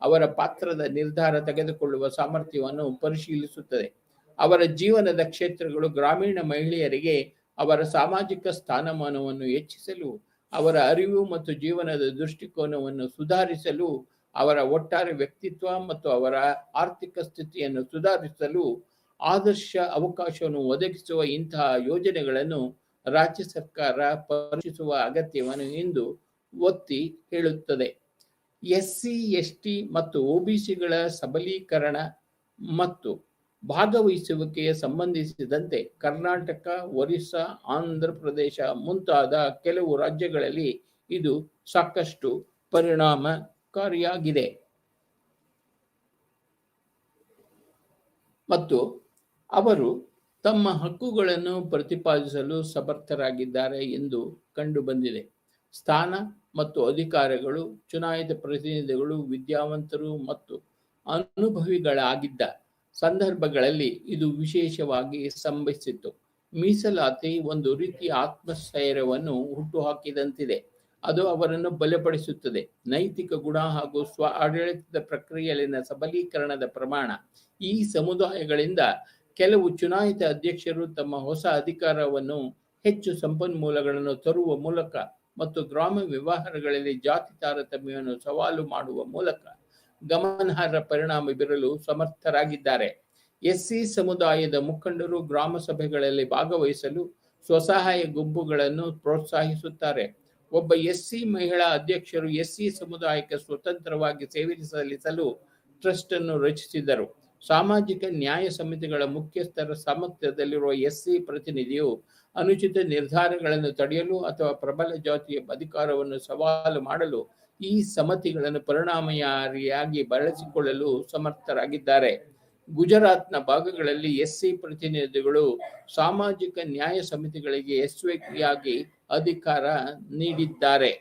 ಅವರ ಪಾತ್ರದ ನಿರ್ಧಾರ ತೆಗೆದುಕೊಳ್ಳುವ ಸಾಮರ್ಥ್ಯವನ್ನು ಪರಿಶೀಲಿಸುತ್ತದೆ. ಅವರ ಜೀವನದ ಕ್ಷೇತ್ರಗಳು ಗ್ರಾಮೀಣ ಮಹಿಳೆಯರಿಗೆ ಅವರ ಸಾಮಾಜಿಕ ಸ್ಥಾನಮಾನವನ್ನು ಹೆಚ್ಚಿಸಲು, ಅವರ ಅರಿವು ಮತ್ತು ಜೀವನದ ದೃಷ್ಟಿಕೋನವನ್ನು ಸುಧಾರಿಸಲು, ಅವರ ಒಟ್ಟಾರೆ ವ್ಯಕ್ತಿತ್ವ ಮತ್ತು ಅವರ ಆರ್ಥಿಕ ಸ್ಥಿತಿಯನ್ನು ಸುಧಾರಿಸಲು ಆದರ್ಶ ಅವಕಾಶವನ್ನು ಒದಗಿಸುವ ಇಂತಹ ಯೋಜನೆಗಳನ್ನು ರಾಜ್ಯ ಸರ್ಕಾರ ಪರಿಶೀಲಿಸುವ ಅಗತ್ಯವನ್ನು ಇಂದು ಒತ್ತಿ ಹೇಳುತ್ತದೆ. ಎಸ್ಸಿ, ಎಸ್ಟಿ ಮತ್ತು ಒಬಿಸಿಗಳ ಸಬಲೀಕರಣ ಮತ್ತು ಭಾಗವಹಿಸುವಿಕೆಗೆ ಸಂಬಂಧಿಸಿದಂತೆ ಕರ್ನಾಟಕ, ಒರಿಸ್ಸಾ, ಆಂಧ್ರ ಪ್ರದೇಶ ಮುಂತಾದ ಕೆಲವು ರಾಜ್ಯಗಳಲ್ಲಿ ಇದು ಸಾಕಷ್ಟು ಪರಿಣಾಮಕಾರಿಯಾಗಿದೆ ಮತ್ತು ಅವರು ತಮ್ಮ ಹಕ್ಕುಗಳನ್ನು ಪ್ರತಿಪಾದಿಸಲು ಸಮರ್ಥರಾಗಿದ್ದಾರೆ ಎಂದು ಕಂಡುಬಂದಿದೆ. ಸ್ಥಾನ ಮತ್ತು ಅಧಿಕಾರಗಳು ಚುನಾಯಿತ ಪ್ರತಿನಿಧಿಗಳು ವಿದ್ಯಾವಂತರು ಮತ್ತು ಅನುಭವಿಗಳಾಗಿದ್ದ ಸಂದರ್ಭಗಳಲ್ಲಿ ಇದು ವಿಶೇಷವಾಗಿ ಸಂಭವಿಸಿತು. ಮೀಸಲಾತಿ ಒಂದು ರೀತಿಯ ಆತ್ಮಸ್ಥೈರ್ಯವನ್ನು ಹುಟ್ಟುಹಾಕಿದಂತಿದೆ. ಅದು ಅವರನ್ನು ಬಲಪಡಿಸುತ್ತದೆ. ನೈತಿಕ ಗುಣ ಹಾಗೂ ಸ್ವ ಆಡಳಿತದ ಪ್ರಕ್ರಿಯೆಯಲ್ಲಿನ ಸಬಲೀಕರಣದ ಪ್ರಮಾಣ. ಈ ಸಮುದಾಯಗಳಿಂದ ಕೆಲವು ಚುನಾಯಿತ ಅಧ್ಯಕ್ಷರು ತಮ್ಮ ಹೊಸ ಅಧಿಕಾರವನ್ನು ಹೆಚ್ಚು ಸಂಪನ್ಮೂಲಗಳನ್ನು ತರುವ ಮೂಲಕ ಮತ್ತು ಗ್ರಾಮ ವ್ಯವಹಾರಗಳಲ್ಲಿ ಜಾತಿ ತಾರತಮ್ಯವನ್ನು ಸವಾಲು ಮಾಡುವ ಮೂಲಕ ಗಮನಾರ್ಹ ಪರಿಣಾಮ ಬೀರಲು ಸಮರ್ಥರಾಗಿದ್ದಾರೆ. ಎಸ್ಸಿ ಸಮುದಾಯದ ಮುಖಂಡರು ಗ್ರಾಮ ಸಭೆಗಳಲ್ಲಿ ಭಾಗವಹಿಸಲು ಸ್ವಸಹಾಯ ಗುಂಪುಗಳನ್ನು ಪ್ರೋತ್ಸಾಹಿಸುತ್ತಾರೆ. ಒಬ್ಬ ಎಸ್ಸಿ ಮಹಿಳಾ ಅಧ್ಯಕ್ಷರು ಎಸ್ಸಿ ಸಮುದಾಯಕ್ಕೆ ಸ್ವತಂತ್ರವಾಗಿ ಸೇವೆ ಸಲ್ಲಿಸಲು ಟ್ರಸ್ಟ್ ಅನ್ನು ರಚಿಸಿದರು. ಸಾಮಾಜಿಕ ನ್ಯಾಯ ಸಮಿತಿಗಳ ಮುಖ್ಯಸ್ಥರ ಸಾಮರ್ಥ್ಯದಲ್ಲಿರುವ ಎಸ್ಸಿ ಪ್ರತಿನಿಧಿಯು ಅನುಚಿತ ನಿರ್ಧಾರಗಳನ್ನು ತಡೆಯಲು ಅಥವಾ ಪ್ರಬಲ ಜಾತಿಯ ಅಧಿಕಾರವನ್ನು ಸವಾಲು ಮಾಡಲು ಈ ಸಮಿತಿಗಳನ್ನು ಪರಿಣಾಮಕಾರಿಯಾಗಿ ಬಳಸಿಕೊಳ್ಳಲು ಸಮರ್ಥರಾಗಿದ್ದಾರೆ. ಗುಜರಾತ್ನ ಭಾಗಗಳಲ್ಲಿ ಎಸ್ಸಿ ಪ್ರತಿನಿಧಿಗಳು ಸಾಮಾಜಿಕ ನ್ಯಾಯ ಸಮಿತಿಗಳಿಗೆ ಯಶಸ್ವಿಯಾಗಿ ಅಧಿಕಾರ ನೀಡಿದ್ದಾರೆ.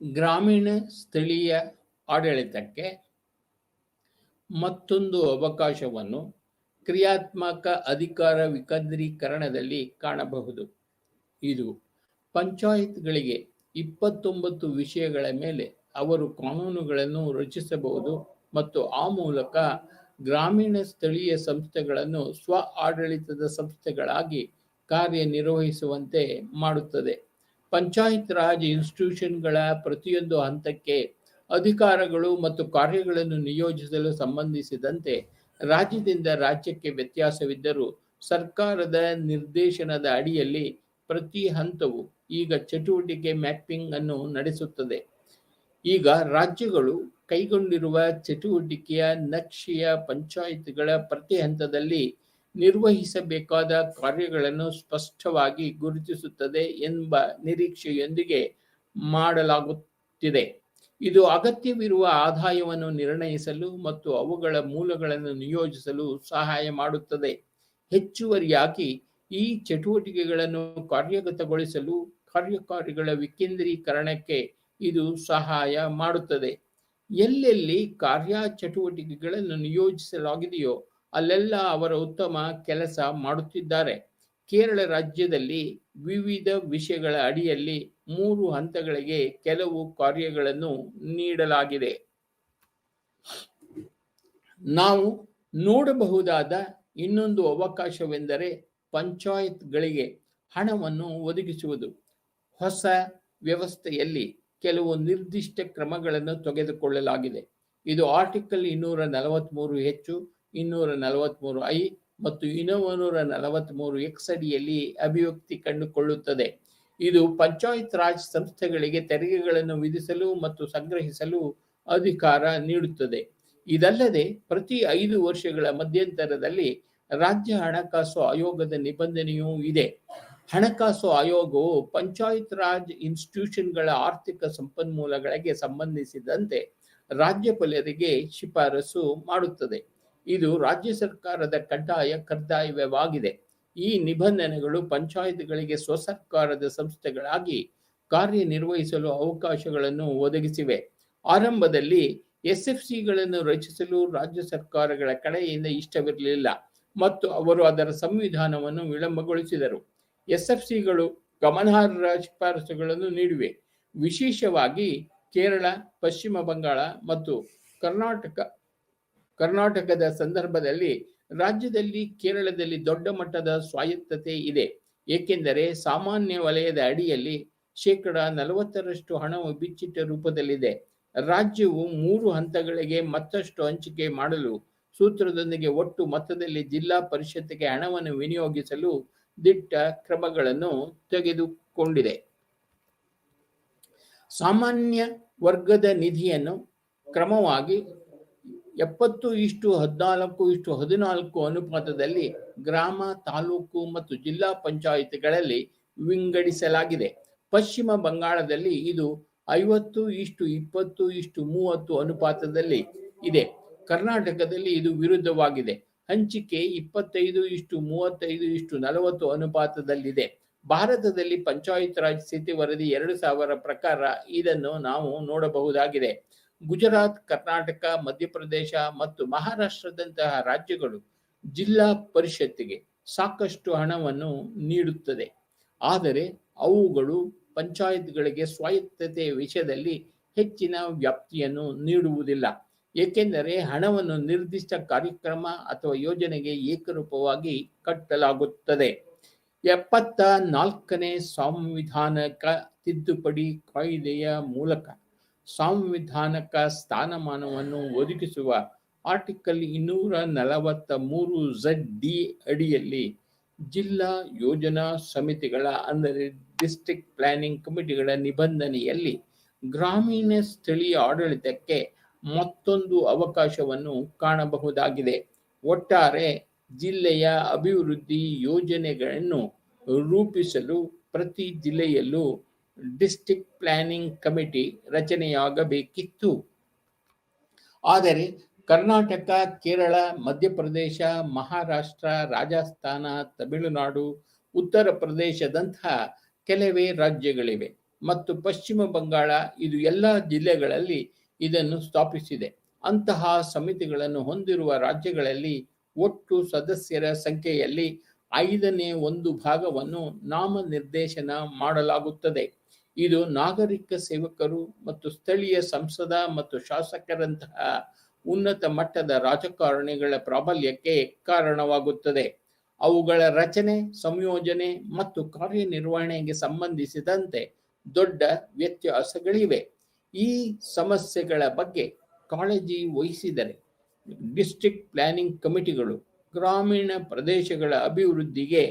ಗ್ರಾಮೀಣ ಸ್ಥಳೀಯ ಆಡಳಿತಕ್ಕೆ ಮತ್ತೊಂದು ಅವಕಾಶವನ್ನು ಕ್ರಿಯಾತ್ಮಕ ಅಧಿಕಾರ ವಿಕೇಂದ್ರೀಕರಣದಲ್ಲಿ ಕಾಣಬಹುದು. ಇದು ಪಂಚಾಯತ್ಗಳಿಗೆ 29 ವಿಷಯಗಳ ಮೇಲೆ ಅವರು ಕಾನೂನುಗಳನ್ನು ರಚಿಸಬಹುದು ಮತ್ತು ಆ ಮೂಲಕ ಗ್ರಾಮೀಣ ಸ್ಥಳೀಯ ಸಂಸ್ಥೆಗಳನ್ನು ಸ್ವ ಆಡಳಿತದ ಸಂಸ್ಥೆಗಳಾಗಿ ಕಾರ್ಯನಿರ್ವಹಿಸುವಂತೆ ಮಾಡುತ್ತದೆ. ಪಂಚಾಯತ್ ರಾಜ್ ಇನ್ಸ್ಟಿಟ್ಯೂಷನ್ಗಳ ಪ್ರತಿಯೊಂದು ಹಂತಕ್ಕೆ ಅಧಿಕಾರಗಳು ಮತ್ತು ಕಾರ್ಯಗಳನ್ನು ನಿಯೋಜಿಸಲು ಸಂಬಂಧಿಸಿದಂತೆ ರಾಜ್ಯದಿಂದ ರಾಜ್ಯಕ್ಕೆ ವ್ಯತ್ಯಾಸವಿದ್ದರೂ ಸರ್ಕಾರದ ನಿರ್ದೇಶನದ ಅಡಿಯಲ್ಲಿ ಪ್ರತಿ ಹಂತವು ಈಗ ಚಟುವಟಿಕೆ ಮ್ಯಾಪಿಂಗ್ ಅನ್ನು ನಡೆಸುತ್ತದೆ. ಈಗ ರಾಜ್ಯಗಳು ಕೈಗೊಂಡಿರುವ ಚಟುವಟಿಕೆಯ ನಕ್ಷೆಯ ಪಂಚಾಯತ್ಗಳ ಪ್ರತಿ ಹಂತದಲ್ಲಿ ನಿರ್ವಹಿಸಬೇಕಾದ ಕಾರ್ಯಗಳನ್ನು ಸ್ಪಷ್ಟವಾಗಿ ಗುರುತಿಸುತ್ತದೆ ಎಂಬ ನಿರೀಕ್ಷೆಯೊಂದಿಗೆ ಮಾಡಲಾಗುತ್ತಿದೆ. ಇದು ಅಗತ್ಯವಿರುವ ಆದಾಯವನ್ನು ನಿರ್ಣಯಿಸಲು ಮತ್ತು ಅವುಗಳ ಮೂಲಗಳನ್ನು ನಿಯೋಜಿಸಲು ಸಹಾಯ ಮಾಡುತ್ತದೆ. ಹೆಚ್ಚುವರಿಯಾಗಿ ಈ ಚಟುವಟಿಕೆಗಳನ್ನು ಕಾರ್ಯಗತಗೊಳಿಸಲು ಕಾರ್ಯಕಾರಿಗಳ ವಿಕೇಂದ್ರೀಕರಣಕ್ಕೆ ಇದು ಸಹಾಯ ಮಾಡುತ್ತದೆ. ಎಲ್ಲೆಲ್ಲಿ ಕಾರ್ಯಚಟುವಟಿಕೆಗಳನ್ನು ನಿಯೋಜಿಸಲಾಗಿದೆಯೋ ಅಲ್ಲೆಲ್ಲ ಅವರು ಉತ್ತಮ ಕೆಲಸ ಮಾಡುತ್ತಿದ್ದಾರೆ. ಕೇರಳ ರಾಜ್ಯದಲ್ಲಿ ವಿವಿಧ ವಿಷಯಗಳ ಅಡಿಯಲ್ಲಿ 3 ಹಂತಗಳಿಗೆ ಕೆಲವು ಕಾರ್ಯಗಳನ್ನು ನೀಡಲಾಗಿದೆ. ನಾವು ನೋಡಬಹುದಾದ ಇನ್ನೊಂದು ಅವಕಾಶವೆಂದರೆ ಪಂಚಾಯತ್ಗಳಿಗೆ ಹಣವನ್ನು ಒದಗಿಸುವುದು. ಹೊಸ ವ್ಯವಸ್ಥೆಯಲ್ಲಿ ಕೆಲವು ನಿರ್ದಿಷ್ಟ ಕ್ರಮಗಳನ್ನು ತೆಗೆದುಕೊಳ್ಳಲಾಗಿದೆ. ಇದು ಆರ್ಟಿಕಲ್ 243 ಹೆಚ್ಚು 243 ಐ ಮತ್ತು 243 ಎಕ್ಸ್ ಅಡಿಯಲ್ಲಿ ಅಭಿವ್ಯಕ್ತಿ ಕಂಡುಕೊಳ್ಳುತ್ತದೆ. ಇದು ಪಂಚಾಯತ್ ರಾಜ್ ಸಂಸ್ಥೆಗಳಿಗೆ ತೆರಿಗೆಗಳನ್ನು ವಿಧಿಸಲು ಮತ್ತು ಸಂಗ್ರಹಿಸಲು ಅಧಿಕಾರ ನೀಡುತ್ತದೆ. ಇದಲ್ಲದೆ ಪ್ರತಿ 5 ವರ್ಷಗಳ ಮಧ್ಯಂತರದಲ್ಲಿ ರಾಜ್ಯ ಹಣಕಾಸು ಆಯೋಗದ ನಿಬಂಧನೆಯೂ ಇದೆ. ಹಣಕಾಸು ಆಯೋಗವು ಪಂಚಾಯತ್ ರಾಜ್ ಇನ್ಸ್ಟಿಟ್ಯೂಷನ್ಗಳ ಆರ್ಥಿಕ ಸಂಪನ್ಮೂಲಗಳಿಗೆ ಸಂಬಂಧಿಸಿದಂತೆ ರಾಜ್ಯಪಾಲರಿಗೆ ಶಿಫಾರಸು ಮಾಡುತ್ತದೆ. ಇದು ರಾಜ್ಯ ಸರ್ಕಾರದ ಕಡ್ಡಾಯ ಕರ್ತವ್ಯವಾಗಿದೆ. ಈ ನಿಬಂಧನೆಗಳು ಪಂಚಾಯತ್ಗಳಿಗೆ ಸ್ವಸರ್ಕಾರದ ಸಂಸ್ಥೆಗಳಾಗಿ ಕಾರ್ಯನಿರ್ವಹಿಸಲು ಅವಕಾಶಗಳನ್ನು ಒದಗಿಸಿವೆ. ಆರಂಭದಲ್ಲಿ ಎಸ್ಎಫ್ಸಿಗಳನ್ನು ರಚಿಸಲು ರಾಜ್ಯ ಸರ್ಕಾರಗಳ ಕಡೆಯಿಂದ ಇಷ್ಟವಿರಲಿಲ್ಲ ಮತ್ತು ಅವರು ಅದರ ಸಂವಿಧಾನವನ್ನು ವಿಳಂಬಗೊಳಿಸಿದರು. ಎಸ್ಎಫ್ಸಿಗಳು ಗಮನಾರ್ಹ ಶಿಫಾರಸುಗಳನ್ನು ನೀಡಿವೆ. ವಿಶೇಷವಾಗಿ ಕೇರಳ, ಪಶ್ಚಿಮ ಬಂಗಾಳ ಮತ್ತು ಕರ್ನಾಟಕದ ಸಂದರ್ಭದಲ್ಲಿ ರಾಜ್ಯದಲ್ಲಿ ಕೇರಳದಲ್ಲಿ ದೊಡ್ಡ ಮಟ್ಟದ ಸ್ವಾಯತ್ತತೆ ಇದೆ, ಏಕೆಂದರೆ ಸಾಮಾನ್ಯ ವಲಯದ ಅಡಿಯಲ್ಲಿ 40% ಹಣವು ಬಿಚ್ಚಿಟ್ಟ ರೂಪದಲ್ಲಿದೆ. ರಾಜ್ಯವು 3 ಹಂತಗಳಿಗೆ ಮತ್ತಷ್ಟು ಹಂಚಿಕೆ ಮಾಡಲು ಸೂತ್ರದೊಂದಿಗೆ ಒಟ್ಟು ಮೊತ್ತದಲ್ಲಿ ಜಿಲ್ಲಾ ಪರಿಷತ್ಗೆ ಹಣವನ್ನು ವಿನಿಯೋಗಿಸಲು ದಿಟ್ಟ ಕ್ರಮಗಳನ್ನು ತೆಗೆದುಕೊಂಡಿದೆ. ಸಾಮಾನ್ಯ ವರ್ಗದ ನಿಧಿಯನ್ನು ಕ್ರಮವಾಗಿ 70:14:14 ಅನುಪಾತದಲ್ಲಿ ಗ್ರಾಮ, ತಾಲೂಕು ಮತ್ತು ಜಿಲ್ಲಾ ಪಂಚಾಯಿತಿಗಳಲ್ಲಿ ವಿಂಗಡಿಸಲಾಗಿದೆ. ಪಶ್ಚಿಮ ಬಂಗಾಳದಲ್ಲಿ ಇದು 50:20:30 ಅನುಪಾತದಲ್ಲಿ ಇದೆ. ಕರ್ನಾಟಕದಲ್ಲಿ ಇದು ವಿರುದ್ಧವಾಗಿದೆ. ಹಂಚಿಕೆ 25:35:40 ಅನುಪಾತದಲ್ಲಿದೆ. ಭಾರತದಲ್ಲಿ ಪಂಚಾಯತ್ ರಾಜ್ ಸ್ಥಿತಿ ವರದಿ 2000 ಪ್ರಕಾರ ಇದನ್ನು ನಾವು ನೋಡಬಹುದಾಗಿದೆ. ಗುಜರಾತ್, ಕರ್ನಾಟಕ, ಮಧ್ಯಪ್ರದೇಶ ಮತ್ತು ಮಹಾರಾಷ್ಟ್ರದಂತಹ ರಾಜ್ಯಗಳು ಜಿಲ್ಲಾ ಪರಿಷತ್ತಿಗೆ ಸಾಕಷ್ಟು ಹಣವನ್ನು ನೀಡುತ್ತದೆ. ಆದರೆ ಅವುಗಳು ಪಂಚಾಯತ್ಗಳಿಗೆ ಸ್ವಾಯತ್ತತೆಯ ವಿಷಯದಲ್ಲಿ ಹೆಚ್ಚಿನ ವ್ಯಾಪ್ತಿಯನ್ನು ನೀಡುವುದಿಲ್ಲ, ಏಕೆಂದರೆ ಹಣವನ್ನು ನಿರ್ದಿಷ್ಟ ಕಾರ್ಯಕ್ರಮ ಅಥವಾ ಯೋಜನೆಗೆ ಏಕರೂಪವಾಗಿ ಕಟ್ಟಲಾಗುತ್ತದೆ. 74ನೇ ಸಾಂವಿಧಾನಿಕ ತಿದ್ದುಪಡಿ ಕಾಯ್ದೆಯ ಮೂಲಕ ಸಾಂವಿಧಾನಿಕ ಸ್ಥಾನಮಾನವನ್ನು ಒದಗಿಸುವ ಆರ್ಟಿಕಲ್ 243 ZD ಅಡಿಯಲ್ಲಿ ಜಿಲ್ಲಾ ಯೋಜನಾ ಸಮಿತಿಗಳ ಅಂದರೆ ಡಿಸ್ಟ್ರಿಕ್ಟ್ ಪ್ಲಾನಿಂಗ್ ಕಮಿಟಿಗಳ ನಿಬಂಧನೆಯಲ್ಲಿ ಗ್ರಾಮೀಣ ಸ್ಥಳೀಯ ಆಡಳಿತಕ್ಕೆ ಮತ್ತೊಂದು ಅವಕಾಶವನ್ನು ಕಾಣಬಹುದಾಗಿದೆ. ಒಟ್ಟಾರೆ ಜಿಲ್ಲೆಯ ಅಭಿವೃದ್ಧಿ ಯೋಜನೆಗಳನ್ನು ರೂಪಿಸಲು ಪ್ರತಿ ಜಿಲ್ಲೆಯಲ್ಲೂ ಡಿಸ್ಟ್ರಿಕ್ಟ್ ಪ್ಲಾನಿಂಗ್ ಕಮಿಟಿ ರಚನೆಯಾಗಬೇಕಿತ್ತು. ಆದರೆ ಕರ್ನಾಟಕ, ಕೇರಳ, ಮಧ್ಯಪ್ರದೇಶ, ಮಹಾರಾಷ್ಟ್ರ, ರಾಜಸ್ಥಾನ, ತಮಿಳುನಾಡು, ಉತ್ತರ ಪ್ರದೇಶದಂತಹ ಕೆಲವೇ ರಾಜ್ಯಗಳಿವೆ ಮತ್ತು ಪಶ್ಚಿಮ ಬಂಗಾಳ ಇದು ಎಲ್ಲ ಜಿಲ್ಲೆಗಳಲ್ಲಿ ಇದನ್ನು ಸ್ಥಾಪಿಸಿದೆ. ಅಂತಹ ಸಮಿತಿಗಳನ್ನು ಹೊಂದಿರುವ ರಾಜ್ಯಗಳಲ್ಲಿ ಒಟ್ಟು ಸದಸ್ಯರ ಸಂಖ್ಯೆಯಲ್ಲಿ 1/5 ನಾಮನಿರ್ದೇಶನ ಮಾಡಲಾಗುತ್ತದೆ. ಇದು ನಾಗರಿಕ ಸೇವಕರು ಮತ್ತು ಸ್ಥಳೀಯ ಸಂಸದ ಮತ್ತು ಶಾಸಕರಂತಹ ಉನ್ನತ ಮಟ್ಟದ ರಾಜಕಾರಣಿಗಳ ಪ್ರಾಬಲ್ಯಕ್ಕೆ ಕಾರಣವಾಗುತ್ತದೆ. ಅವುಗಳ ರಚನೆ, ಸಂಯೋಜನೆ ಮತ್ತು ಕಾರ್ಯನಿರ್ವಹಣೆಗೆ ಸಂಬಂಧಿಸಿದಂತೆ ದೊಡ್ಡ ವ್ಯತ್ಯಾಸಗಳಿವೆ. ಈ ಸಮಸ್ಯೆಗಳ ಬಗ್ಗೆ ಕಾಳಜಿ ವಹಿಸಿದರೆ ಡಿಸ್ಟ್ರಿಕ್ಟ್ ಪ್ಲಾನಿಂಗ್ ಕಮಿಟಿಗಳು ಗ್ರಾಮೀಣ ಪ್ರದೇಶಗಳ ಅಭಿವೃದ್ಧಿಗೆ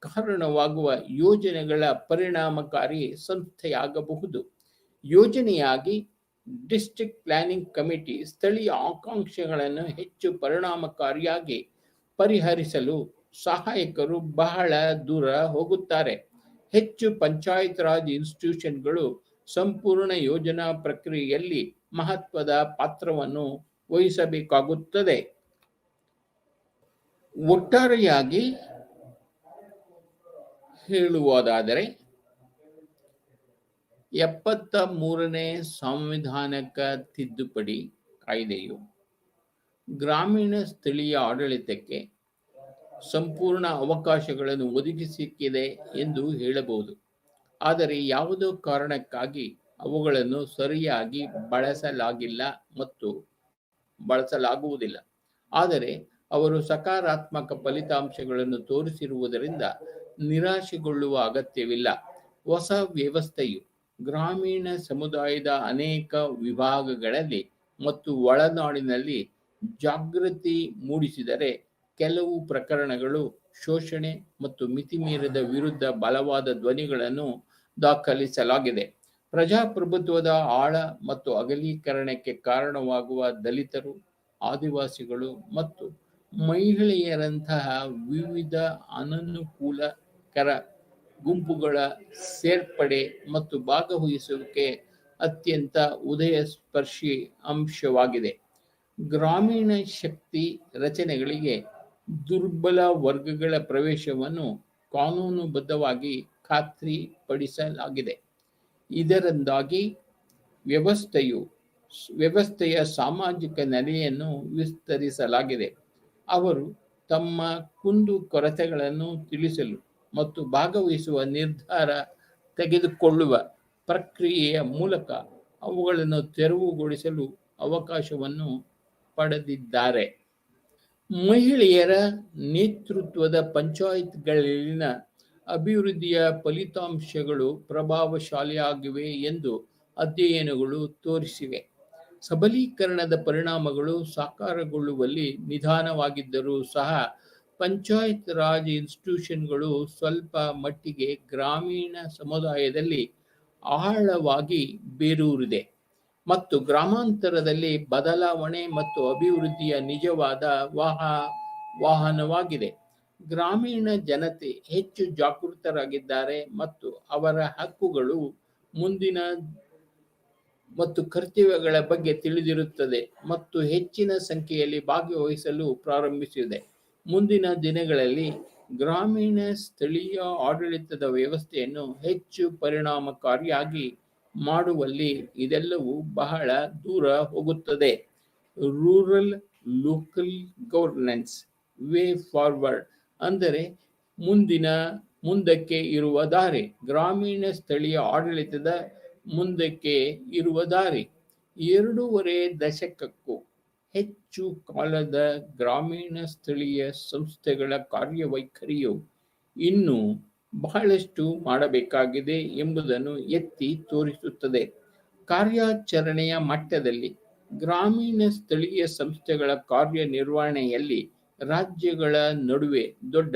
ಕಾರಣವಾಗುವ ಯೋಜನೆಗಳ ಪರಿಣಾಮಕಾರಿ ಸಂಸ್ಥೆಯಾಗಬಹುದು. ಯೋಜನೆಯಾಗಿ ಡಿಸ್ಟ್ರಿಕ್ಟ್ ಪ್ಲಾನಿಂಗ್ ಕಮಿಟಿ ಸ್ಥಳೀಯ ಆಕಾಂಕ್ಷೆಗಳನ್ನು ಹೆಚ್ಚು ಪರಿಣಾಮಕಾರಿಯಾಗಿ ಪರಿಹರಿಸಲು ಸಹಾಯಕರು ಬಹಳ ದೂರ ಹೋಗುತ್ತಾರೆ. ಹೆಚ್ಚು ಪಂಚಾಯತ್ ರಾಜ್ ಇನ್ಸ್ಟಿಟ್ಯೂಷನ್ಗಳು ಸಂಪೂರ್ಣ ಯೋಜನಾ ಪ್ರಕ್ರಿಯೆಯಲ್ಲಿ ಮಹತ್ವದ ಪಾತ್ರವನ್ನು ವಹಿಸಬೇಕಾಗುತ್ತದೆ. ಒಟ್ಟಾರೆಯಾಗಿ ಹೇಳುವುದಾದರೆ 73ನೇ ಸಾಂವಿಧಾನಿಕ ತಿದ್ದುಪಡಿ ಕಾಯ್ದೆಯು ಗ್ರಾಮೀಣ ಸ್ಥಳೀಯ ಆಡಳಿತಕ್ಕೆ ಸಂಪೂರ್ಣ ಅವಕಾಶಗಳನ್ನು ಒದಗಿಸಿದೆ ಎಂದು ಹೇಳಬಹುದು. ಆದರೆ ಯಾವುದೋ ಕಾರಣಕ್ಕಾಗಿ ಅವುಗಳನ್ನು ಸರಿಯಾಗಿ ಬಳಸಲಾಗಿಲ್ಲ ಮತ್ತು ಬಳಸಲಾಗುವುದಿಲ್ಲ. ಆದರೆ ಅವರು ಸಕಾರಾತ್ಮಕ ಫಲಿತಾಂಶಗಳನ್ನು ತೋರಿಸಿರುವುದರಿಂದ ನಿರಾಶೆಗೊಳ್ಳುವ ಅಗತ್ಯವಿಲ್ಲ. ಹೊಸ ವ್ಯವಸ್ಥೆಯು ಗ್ರಾಮೀಣ ಸಮುದಾಯದ ಅನೇಕ ವಿಭಾಗಗಳಲ್ಲಿ ಮತ್ತು ಒಳನಾಡಿನಲ್ಲಿ ಜಾಗೃತಿ ಮೂಡಿಸಿದರೆ, ಕೆಲವು ಪ್ರಕರಣಗಳು ಶೋಷಣೆ ಮತ್ತು ಮಿತಿಮೀರಿದ ವಿರುದ್ಧ ಬಲವಾದ ಧ್ವನಿಗಳನ್ನು ದಾಖಲಿಸಲಾಗಿದೆ. ಪ್ರಜಾಪ್ರಭುತ್ವದ ಆಳ ಮತ್ತು ಅಗಲೀಕರಣಕ್ಕೆ ಕಾರಣವಾಗುವ ದಲಿತರು, ಆದಿವಾಸಿಗಳು ಮತ್ತು ಮಹಿಳೆಯರಂತಹ ವಿವಿಧ ಅನನುಕೂಲಕರ ಗುಂಪುಗಳ ಸೇರ್ಪಡೆ ಮತ್ತು ಭಾಗವಹಿಸುವಿಕೆ ಅತ್ಯಂತ ಉದಯಸ್ಪರ್ಶಿ ಅಂಶವಾಗಿದೆ. ಗ್ರಾಮೀಣ ಶಕ್ತಿ ರಚನೆಗಳಿಗೆ ದುರ್ಬಲ ವರ್ಗಗಳ ಪ್ರವೇಶವನ್ನು ಕಾನೂನುಬದ್ಧವಾಗಿ ಖಾತ್ರಿಪಡಿಸಲಾಗಿದೆ. ಇದರಿಂದಾಗಿ ವ್ಯವಸ್ಥೆಯ ಸಾಮಾಜಿಕ ನೆಲೆಯನ್ನು ವಿಸ್ತರಿಸಲಾಗಿದೆ. ಅವರು ತಮ್ಮ ಕುಂದುಕೊರತೆಗಳನ್ನು ತಿಳಿಸಲು ಮತ್ತು ಭಾಗವಹಿಸುವ ನಿರ್ಧಾರ ತೆಗೆದುಕೊಳ್ಳುವ ಪ್ರಕ್ರಿಯೆಯ ಮೂಲಕ ಅವುಗಳನ್ನು ತೆರವುಗೊಳಿಸಲು ಅವಕಾಶವನ್ನು ಪಡೆದಿದ್ದಾರೆ. ಮಹಿಳೆಯರ ನೇತೃತ್ವದ ಪಂಚಾಯತ್ಗಳಲ್ಲಿನ ಅಭಿವೃದ್ಧಿಯ ಫಲಿತಾಂಶಗಳು ಪ್ರಭಾವಶಾಲಿಯಾಗಿವೆ ಎಂದು ಅಧ್ಯಯನಗಳು ತೋರಿಸಿವೆ. ಸಬಲೀಕರಣದ ಪರಿಣಾಮಗಳು ಸಾಕಾರಗೊಳ್ಳುವಲ್ಲಿ ನಿಧಾನವಾಗಿದ್ದರೂ ಸಹ ಪಂಚಾಯತ್ ರಾಜ್ ಇನ್ಸ್ಟಿಟ್ಯೂಷನ್ಗಳು ಸ್ವಲ್ಪ ಮಟ್ಟಿಗೆ ಗ್ರಾಮೀಣ ಸಮುದಾಯದಲ್ಲಿ ಆಳವಾಗಿ ಬೇರೂರಿದೆ ಮತ್ತು ಗ್ರಾಮಾಂತರದಲ್ಲಿ ಬದಲಾವಣೆ ಮತ್ತು ಅಭಿವೃದ್ಧಿಯ ನಿಜವಾದ ವಾಹನವಾಗಿದೆ. ಗ್ರಾಮೀಣ ಜನತೆ ಹೆಚ್ಚು ಜಾಗೃತರಾಗಿದ್ದಾರೆ ಮತ್ತು ಅವರ ಹಕ್ಕುಗಳು ಮುಂದಿನ ಮತ್ತು ಕರ್ತವ್ಯಗಳ ಬಗ್ಗೆ ತಿಳಿದಿರುತ್ತದೆ ಮತ್ತು ಹೆಚ್ಚಿನ ಸಂಖ್ಯೆಯಲ್ಲಿ ಭಾಗವಹಿಸಲು ಪ್ರಾರಂಭಿಸಿದೆ. ಮುಂದಿನ ದಿನಗಳಲ್ಲಿ ಗ್ರಾಮೀಣ ಸ್ಥಳೀಯ ಆಡಳಿತದ ವ್ಯವಸ್ಥೆಯನ್ನು ಹೆಚ್ಚು ಪರಿಣಾಮಕಾರಿಯಾಗಿ ಮಾಡುವಲ್ಲಿ ಇದೆಲ್ಲವೂ ಬಹಳ ದೂರ ಹೋಗುತ್ತದೆ. Rural local governance way forward ಅಂದರೆ ಮುಂದಕ್ಕೆ ಇರುವ ದಾರಿ. ಗ್ರಾಮೀಣ ಸ್ಥಳೀಯ ಆಡಳಿತದ ಮುಂದಕ್ಕೆ ಇರುವ ದಾರಿ. 2.5 ದಶಕಕ್ಕೂ ಹೆಚ್ಚು ಕಾಲದ ಗ್ರಾಮೀಣ ಸ್ಥಳೀಯ ಸಂಸ್ಥೆಗಳ ಕಾರ್ಯವೈಖರಿಯು ಇನ್ನೂ ಬಹಳಷ್ಟು ಮಾಡಬೇಕಾಗಿದೆ ಎಂಬುದನ್ನು ಎತ್ತಿ ತೋರಿಸುತ್ತದೆ. ಕಾರ್ಯಾಚರಣೆಯ ಮಟ್ಟದಲ್ಲಿ ಗ್ರಾಮೀಣ ಸ್ಥಳೀಯ ಸಂಸ್ಥೆಗಳ ಕಾರ್ಯನಿರ್ವಹಣೆಯಲ್ಲಿ ರಾಜ್ಯಗಳ ನಡುವೆ ದೊಡ್ಡ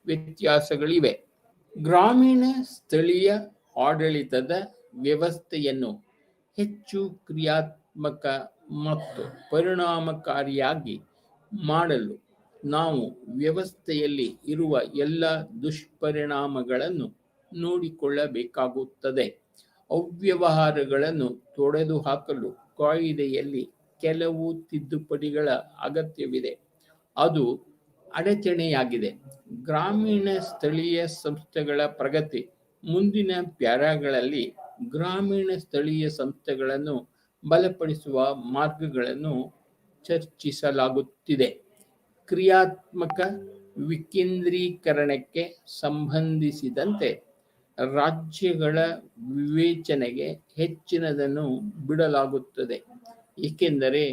ವ್ಯತ್ಯಾಸಗಳಿವೆ. ಗ್ರಾಮೀಣ ಸ್ಥಳೀಯ ಆಡಳಿತದ ವ್ಯವಸ್ಥೆಯನ್ನು ಹೆಚ್ಚು ಕ್ರಿಯಾತ್ಮಕ ಮತ್ತು ಪರಿಣಾಮಕಾರಿಯಾಗಿ ಮಾಡಲು ನಾವು ವ್ಯವಸ್ಥೆಯಲ್ಲಿ ಇರುವ ಎಲ್ಲ ದುಷ್ಪರಿಣಾಮಗಳನ್ನು ನೋಡಿಕೊಳ್ಳಬೇಕಾಗುತ್ತದೆ. ಅವ್ಯವಹಾರಗಳನ್ನು ತೊಡೆದುಹಾಕಲು ಕಾಯಿದೆಯಲ್ಲಿ ಕೆಲವು ತಿದ್ದುಪಡಿಗಳ ಅಗತ್ಯವಿದೆ. ಅದು ಅಡಚಣೆಯಾಗಿದೆ. ಗ್ರಾಮೀಣ ಸ್ಥಳೀಯ ಸಂಸ್ಥೆಗಳ ಪ್ರಗತಿ. ಮುಂದಿನ ಪ್ಯಾರಾಗಳಲ್ಲಿ ಗ್ರಾಮೀಣ ಸ್ಥಳೀಯ ಸಂಸ್ಥೆಗಳನ್ನು ಬಲಪಡಿಸುವ ಮಾರ್ಗಗಳನ್ನು ಚರ್ಚಿಸಲಾಗುತ್ತಿದೆ. ಕ್ರಿಯಾತ್ಮಕ ವಿಕೇಂದ್ರೀಕರಣಕ್ಕೆ ಸಂಬಂಧಿಸಿದಂತೆ ರಾಜ್ಯಗಳ ವಿವೇಚನೆಗೆ ಹೆಚ್ಚಿನದನ್ನು ಬಿಡಲಾಗುತ್ತದೆ, ಏಕೆಂದರೆ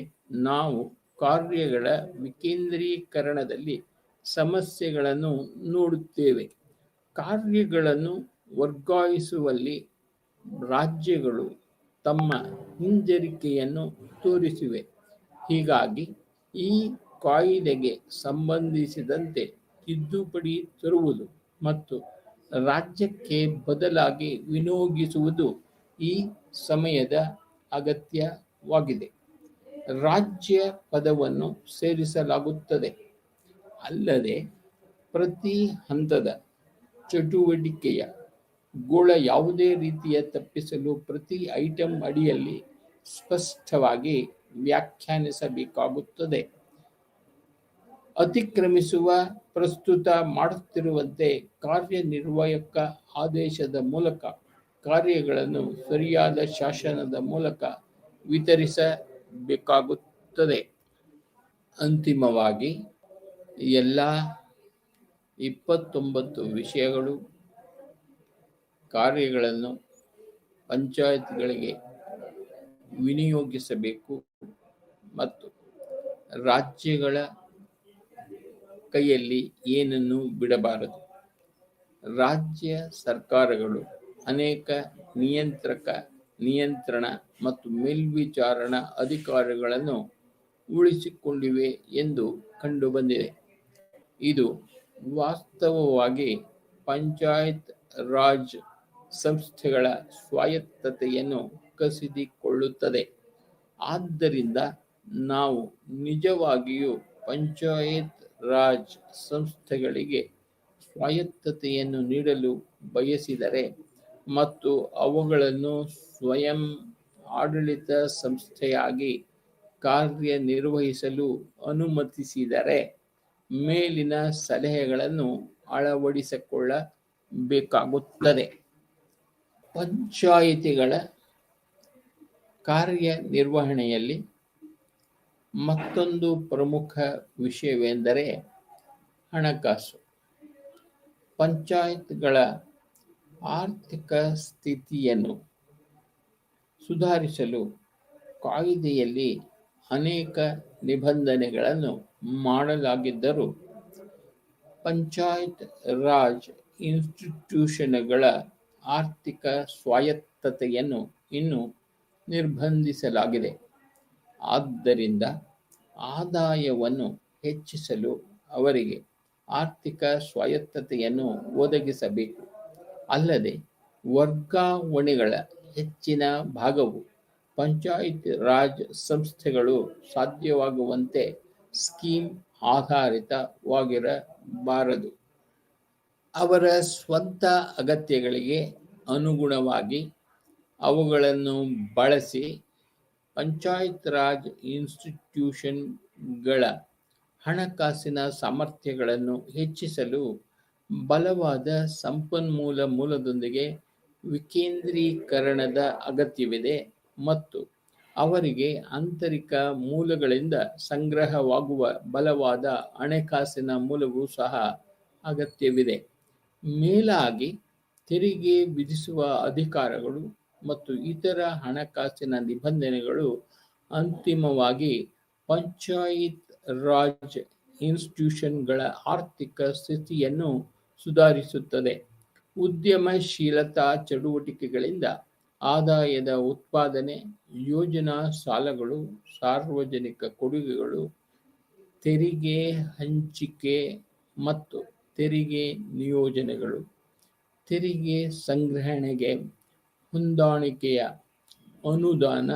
ನಾವು ಕಾರ್ಯಗಳ ವಿಕೇಂದ್ರೀಕರಣದಲ್ಲಿ ಸಮಸ್ಯೆಗಳನ್ನು ನೋಡುತ್ತೇವೆ. ಕಾರ್ಯಗಳನ್ನು ವರ್ಗಾಯಿಸುವಲ್ಲಿ ರಾಜ್ಯಗಳು ತಮ್ಮ ಹಿಂಜರಿಕೆಯನ್ನು ತೋರಿಸಿವೆ. ಹೀಗಾಗಿ ಈ ಕಾಯಿದೆಗೆ ಸಂಬಂಧಿಸಿದಂತೆ ತಿದ್ದುಪಡಿ ತರುವುದು ಮತ್ತು ರಾಜ್ಯಕ್ಕೆ ಬದಲಾಗಿ ವಿನಿಯೋಗಿಸುವುದು ಈ ಸಮಯದ ಅಗತ್ಯವಾಗಿದೆ. ರಾಜ್ಯ ಪದವನ್ನು ಸೇರಿಸಲಾಗುತ್ತದೆ, ಅಲ್ಲದೆ ಪ್ರತಿ ಹಂತದ ಚಟುವಟಿಕೆಯ ಗೋಳ ಯಾವುದೇ ರೀತಿಯ ತಪ್ಪಿಸಲು ಪ್ರತಿ ಐಟಂ ಅಡಿಯಲ್ಲಿ ಸ್ಪಷ್ಟವಾಗಿ ವ್ಯಾಖ್ಯಾನಿಸಬೇಕಾಗುತ್ತದೆ. ಅತಿಕ್ರಮಿಸುವ ಪ್ರಸ್ತುತ ಮಾಡುತ್ತಿರುವಂತೆ ಕಾರ್ಯನಿರ್ವಾಹಕ ಆದೇಶದ ಮೂಲಕ ಕಾರ್ಯಗಳನ್ನು ಸರಿಯಾದ ಶಾಸನದ ಮೂಲಕ ವಿತರಿಸಬೇಕಾಗುತ್ತದೆ. ಅಂತಿಮವಾಗಿ ಎಲ್ಲ 29 ವಿಷಯಗಳು ಕಾರ್ಯಗಳನ್ನು ಪಂಚಾಯತ್ಗಳಿಗೆ ವಿನಿಯೋಗಿಸಬೇಕು ಮತ್ತು ರಾಜ್ಯಗಳ ಕೈಯಲ್ಲಿ ಏನನ್ನೂ ಬಿಡಬಾರದು. ರಾಜ್ಯ ಸರ್ಕಾರಗಳು ಅನೇಕ ನಿಯಂತ್ರಣ ಮತ್ತು ಮೇಲ್ವಿಚಾರಣಾ ಅಧಿಕಾರಗಳನ್ನು ಉಳಿಸಿಕೊಂಡಿವೆ ಎಂದು ಕಂಡುಬಂದಿದೆ. ಇದು ವಾಸ್ತವವಾಗಿ ಪಂಚಾಯತ್ ರಾಜ್ ಸಂಸ್ಥೆಗಳ ಸ್ವಾಯತ್ತತೆಯನ್ನು ಕಸಿದುಕೊಳ್ಳುತ್ತದೆ. ಆದ್ದರಿಂದ ನಾವು ನಿಜವಾಗಿಯೂ ಪಂಚಾಯತ್ ರಾಜ್ ಸಂಸ್ಥೆಗಳಿಗೆ ಸ್ವಾಯತ್ತತೆಯನ್ನು ನೀಡಲು ಬಯಸಿದರೆ ಮತ್ತು ಅವುಗಳನ್ನು ಸ್ವಯಂ ಆಡಳಿತ ಸಂಸ್ಥೆಯಾಗಿ ಕಾರ್ಯನಿರ್ವಹಿಸಲು ಅನುಮತಿಸಿದರೆ ಮೇಲಿನ ಸಲಹೆಗಳನ್ನು ಅಳವಡಿಸಿಕೊಳ್ಳಬೇಕಾಗುತ್ತದೆ. ಪಂಚಾಯಿತಿಗಳ ಕಾರ್ಯನಿರ್ವಹಣೆಯಲ್ಲಿ ಮತ್ತೊಂದು ಪ್ರಮುಖ ವಿಷಯವೆಂದರೆ ಹಣಕಾಸು. ಪಂಚಾಯತ್ಗಳ ಆರ್ಥಿಕ ಸ್ಥಿತಿಯನ್ನು ಸುಧಾರಿಸಲು ಕಾಯಿದೆಯಲ್ಲಿ ಅನೇಕ ನಿಬಂಧನೆಗಳನ್ನು ಮಾಡಲಾಗಿದ್ದರೂ ಪಂಚಾಯತ್ ರಾಜ್ ಇನ್ಸ್ಟಿಟ್ಯೂಷನ್ಗಳ ಆರ್ಥಿಕ ಸ್ವಾಯತ್ತತೆಯನ್ನು ಇನ್ನೂ ನಿರ್ಬಂಧಿಸಲಾಗಿದೆ. ಆದ್ದರಿಂದ ಆದಾಯವನ್ನು ಹೆಚ್ಚಿಸಲು ಅವರಿಗೆ ಆರ್ಥಿಕ ಸ್ವಾಯತ್ತತೆಯನ್ನು ಒದಗಿಸಬೇಕು. ಅಲ್ಲದೆ ವರ್ಗಾವಣೆಗಳ ಹೆಚ್ಚಿನ ಭಾಗವು ಪಂಚಾಯತ್ ರಾಜ್ ಸಂಸ್ಥೆಗಳು ಸಾಧ್ಯವಾಗುವಂತೆ ಸ್ಕೀಮ್ ಆಧಾರಿತವಾಗಿರಬಾರದು. ಅವರ ಸ್ವಂತ ಅಗತ್ಯಗಳಿಗೆ ಅನುಗುಣವಾಗಿ ಅವುಗಳನ್ನು ಬಳಸಿ ಪಂಚಾಯತ್ ರಾಜ್ ಇನ್ಸ್ಟಿಟ್ಯೂಷನ್ಗಳ ಹಣಕಾಸಿನ ಸಾಮರ್ಥ್ಯಗಳನ್ನು ಹೆಚ್ಚಿಸಲು ಬಲವಾದ ಸಂಪನ್ಮೂಲ ಮೂಲದೊಂದಿಗೆ ವಿಕೇಂದ್ರೀಕರಣದ ಅಗತ್ಯವಿದೆ ಮತ್ತು ಅವರಿಗೆ ಆಂತರಿಕ ಮೂಲಗಳಿಂದ ಸಂಗ್ರಹವಾಗುವ ಬಲವಾದ ಹಣಕಾಸಿನ ಮೂಲವೂ ಸಹ ಅಗತ್ಯವಿದೆ. ಮೇಲಾಗಿ ತೆರಿಗೆ ವಿಧಿಸುವ ಅಧಿಕಾರಗಳು ಮತ್ತು ಇತರ ಹಣಕಾಸಿನ ನಿಬಂಧನೆಗಳು ಅಂತಿಮವಾಗಿ ಪಂಚಾಯತ್ ರಾಜ್ ಇನ್ಸ್ಟಿಟ್ಯೂಷನ್ಗಳ ಆರ್ಥಿಕ ಸ್ಥಿತಿಯನ್ನು ಸುಧಾರಿಸುತ್ತದೆ. ಉದ್ಯಮಶೀಲತಾ ಚಟುವಟಿಕೆಗಳಿಂದ ಆದಾಯದ ಉತ್ಪಾದನೆ, ಯೋಜನಾ ಸಾಲಗಳು, ಸಾರ್ವಜನಿಕ ಕೊಡುಗೆಗಳು, ತೆರಿಗೆ ಹಂಚಿಕೆ ಮತ್ತು ತೆರಿಗೆ ನಿಯೋಜನೆಗಳು. ತೆರಿಗೆ ಸಂಗ್ರಹಣೆಗೆ ಹೊಂದಾಣಿಕೆಯ ಅನುದಾನ